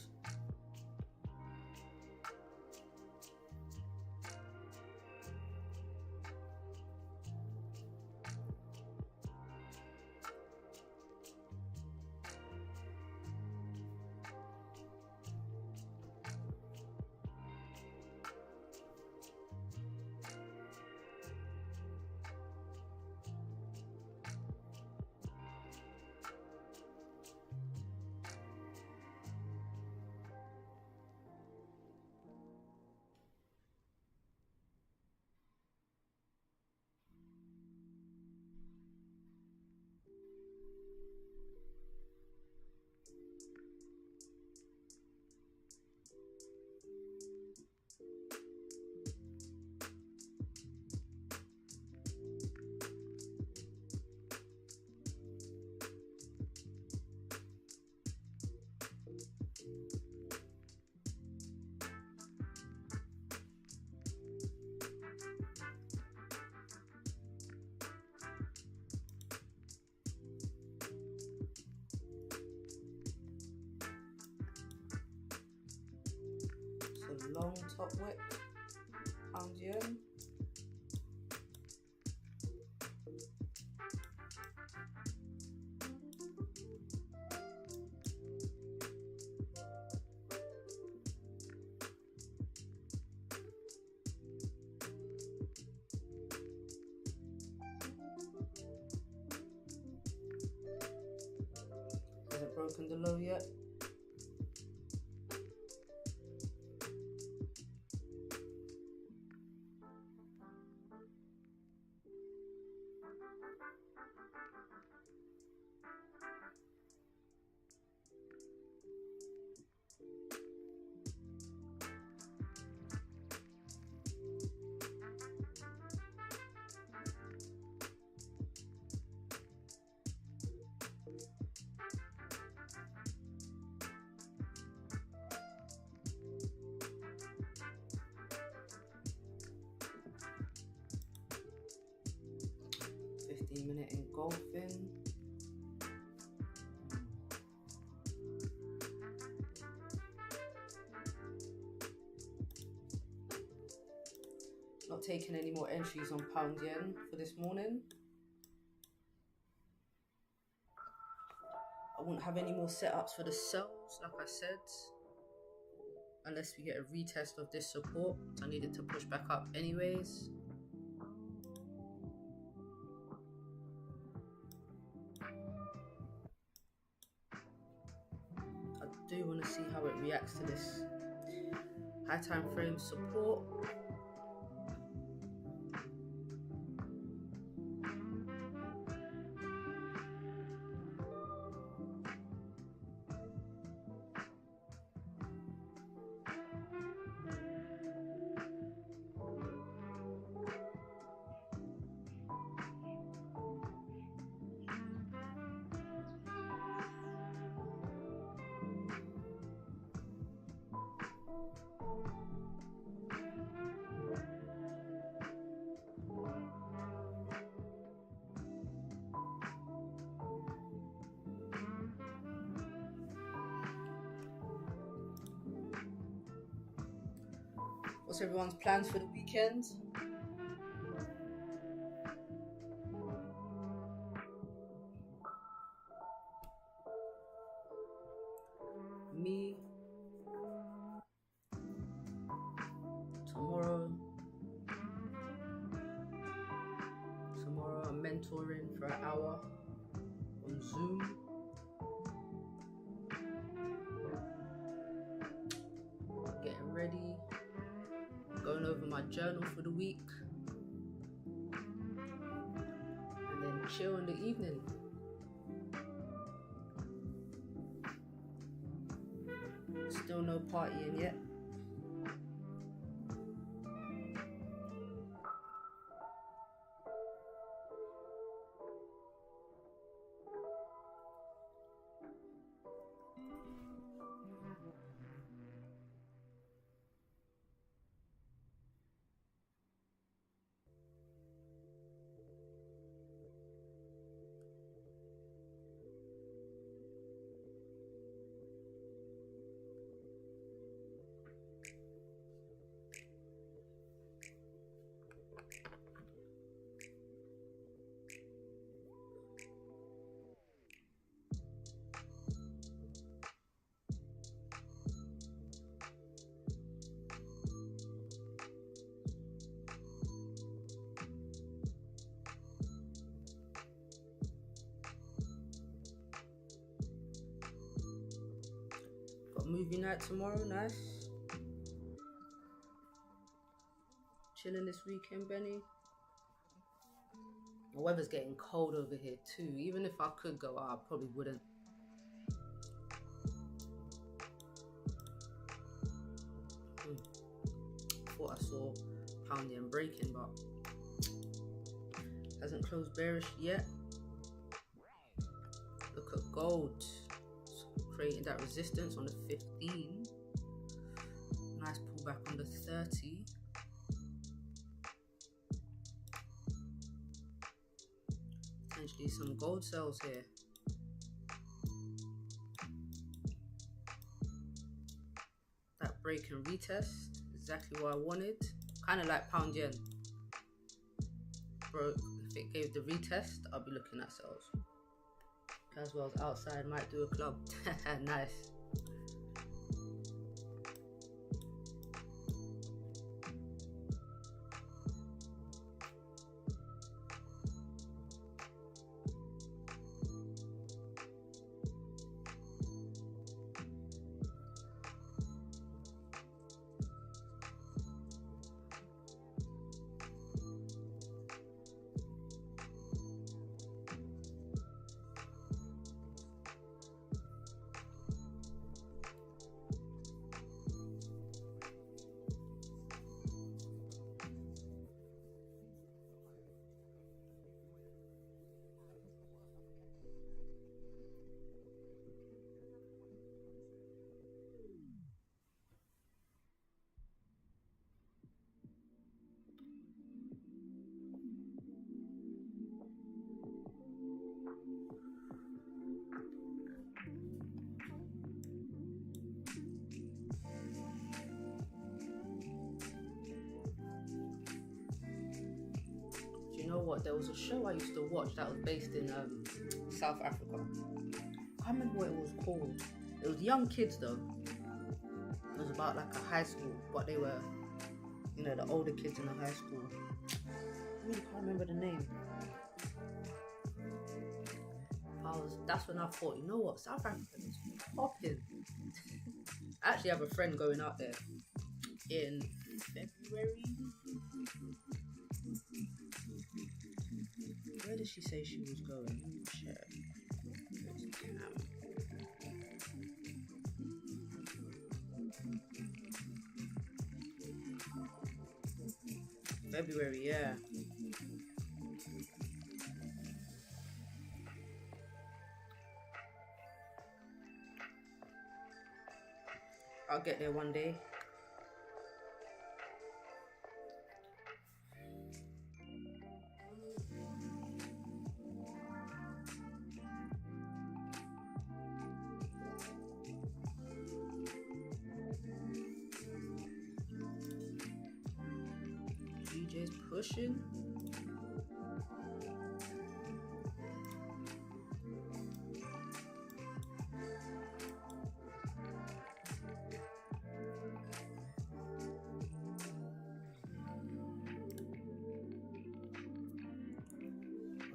Long top wick, pound yen. Hasn't broken the low yet. 30-minute engulfing. Not taking any more entries on pound yen for this morning. I won't have any more setups for the sells, like I said, unless we get a retest of this support. So I need it to push back up anyways. I do want to see how it reacts to this high time frame support. What's everyone's plans for the weekend? Me, tomorrow I'm mentoring for an hour on Zoom. Getting ready, going over my journal for the week, and then chill in the evening. Still no partying yet. Got movie night tomorrow, nice. Chilling this weekend, Benny. The weather's getting cold over here too. Even if I could go out, I probably wouldn't. Thought I saw pound yen breaking, but hasn't closed bearish yet. Look at gold. Creating that resistance on the 15. Nice pullback on the 30. Potentially some gold sells here. That break and retest, exactly what I wanted. Kind of like pound yen. Broke. If it gave the retest, I'll be looking at sells. Caswell's outside, might do a club. Nice. what? There was a show I used to watch that was based in South Africa. I can't remember what it was called. It was young kids though. It was about like a high school, but they were, you know, the older kids in the high school. I really can't remember the name. That's when I thought, you know what, South Africa is popping. I actually have a friend going out there in February. Where did she say she was going? Let me check. February, yeah. I'll get there one day. DJ's pushing.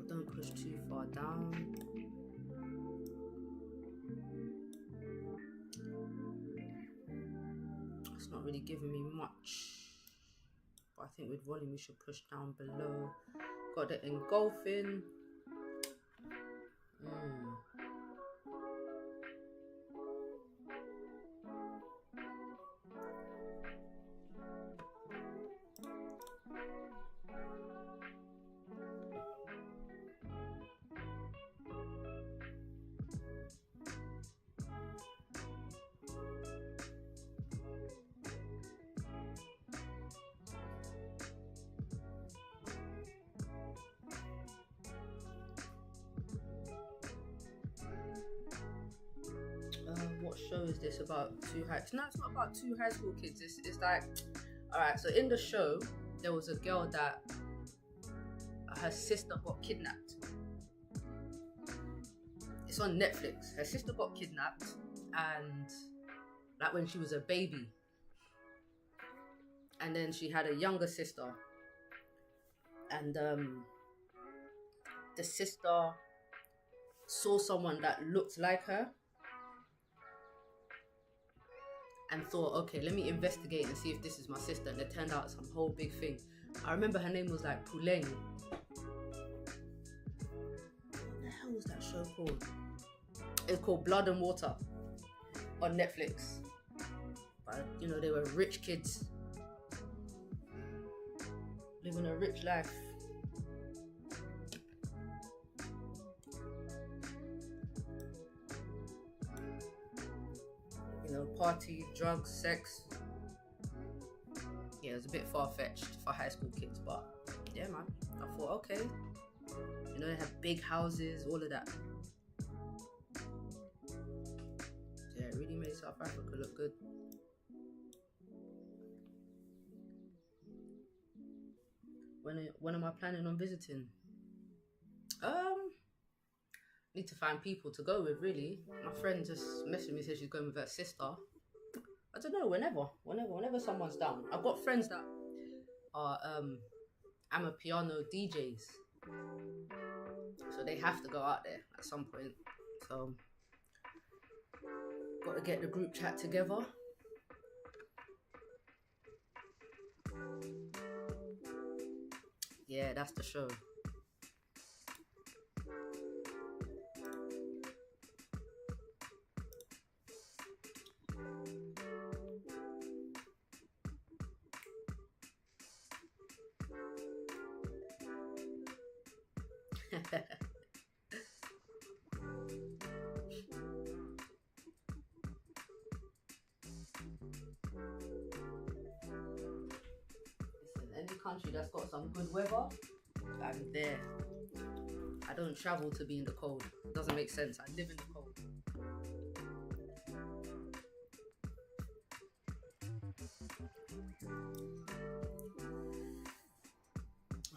Don't push too far down. It's not really giving me much, but I think with volume we should push down below. Got the engulfing. What show is this about? No, it's not about two high school kids. It's like, all right. So in the show, there was a girl that her sister got kidnapped. It's on Netflix. Her sister got kidnapped, and like when she was a baby, and then she had a younger sister, and the sister saw someone that looked like her. And thought, okay, let me investigate and see if this is my sister. And it turned out some whole big thing. I remember her name was like Puleng. What the hell was that show called? It's called Blood and Water on Netflix. But you know, they were rich kids living a rich life. Party, drugs, sex. Yeah, it was a bit far-fetched for high school kids, but yeah, man. I thought, okay, you know, they have big houses, all of that. Yeah, it really made South Africa look good. When am I planning on visiting? Need to find people to go with, really. My friend just messaged me, said she's going with her sister. I don't know, whenever someone's down. I've got friends that are Amapiano DJs, so they have to go out there at some point. So got to get the group chat together. Yeah, that's the show. Any country that's got some good weather, I'm there. I don't travel to be in the cold. It doesn't make sense. I live in the cold.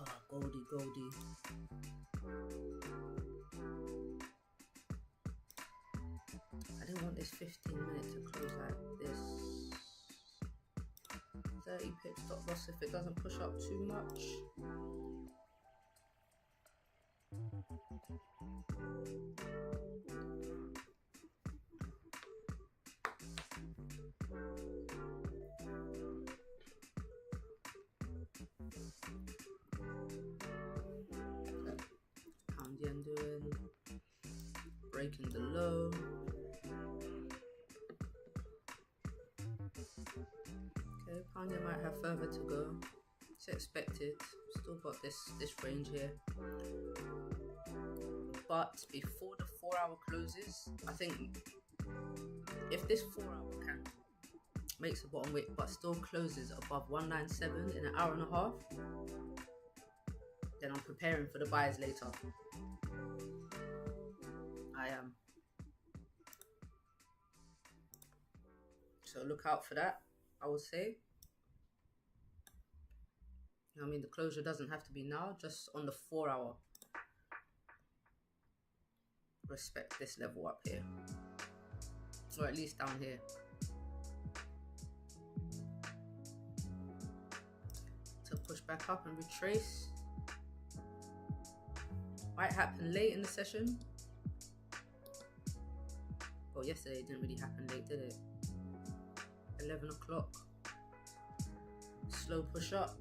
Oh, Goldie Goldie. I didn't want this 15-minute to close like this. 30 pips stop loss if it doesn't push up too much. Pound yen doing, breaking the low. Okay, pound yen might have further to go. It's expected. Still got this range here. But before the 4-hour closes, I think if this 4-hour candle makes a bottom wick but still closes above 197 in an hour and a half, then I'm preparing for the buys later. I am. So look out for that, I would say. I mean, the closure doesn't have to be now, just on the 4-hour. Respect this level up here, or at least down here. To push back up and retrace. Might happen late in the session. Well, yesterday it didn't really happen late, did it? 11 o'clock. Slow push up.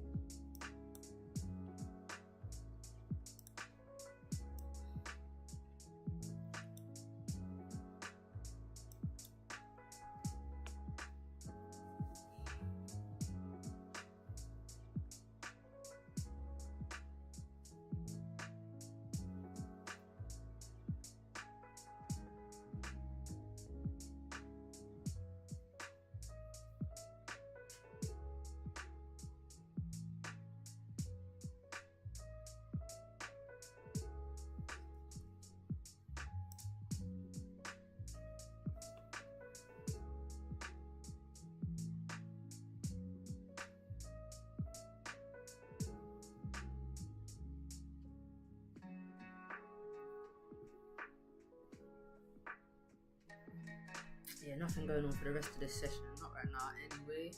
Yeah, nothing going on for the rest of this session, not right now anyway.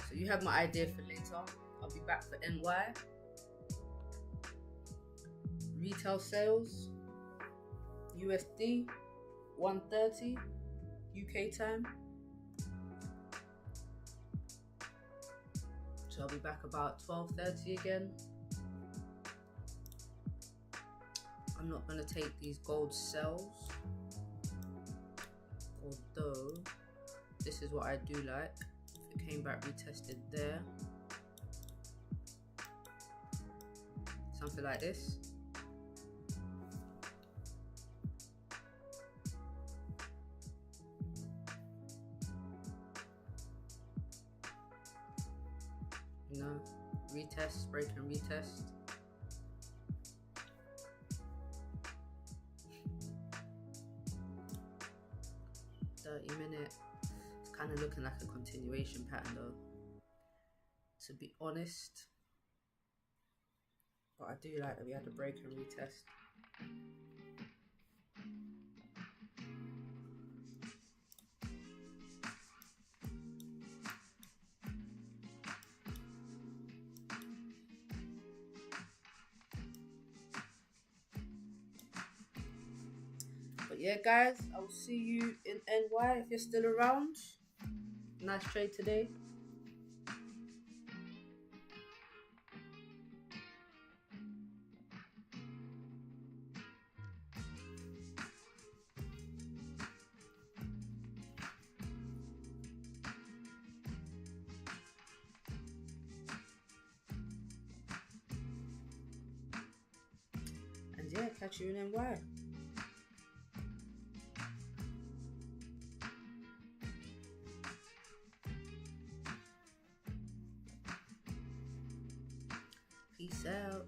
So you have my idea for later. I'll be back for NY. Retail sales, USD, 1:30 UK time. So I'll be back about 12:30 again. I'm not going to take these gold sells, although this is what I do like. If it came back retested there, something like this. You know, retest, break and retest. Minute. It's kind of looking like a continuation pattern though, to be honest. But I do like that we had a break and retest. But yeah, guys, I will see you in NY if you're still around. Nice trade today. And yeah, catch you in NY. Peace out.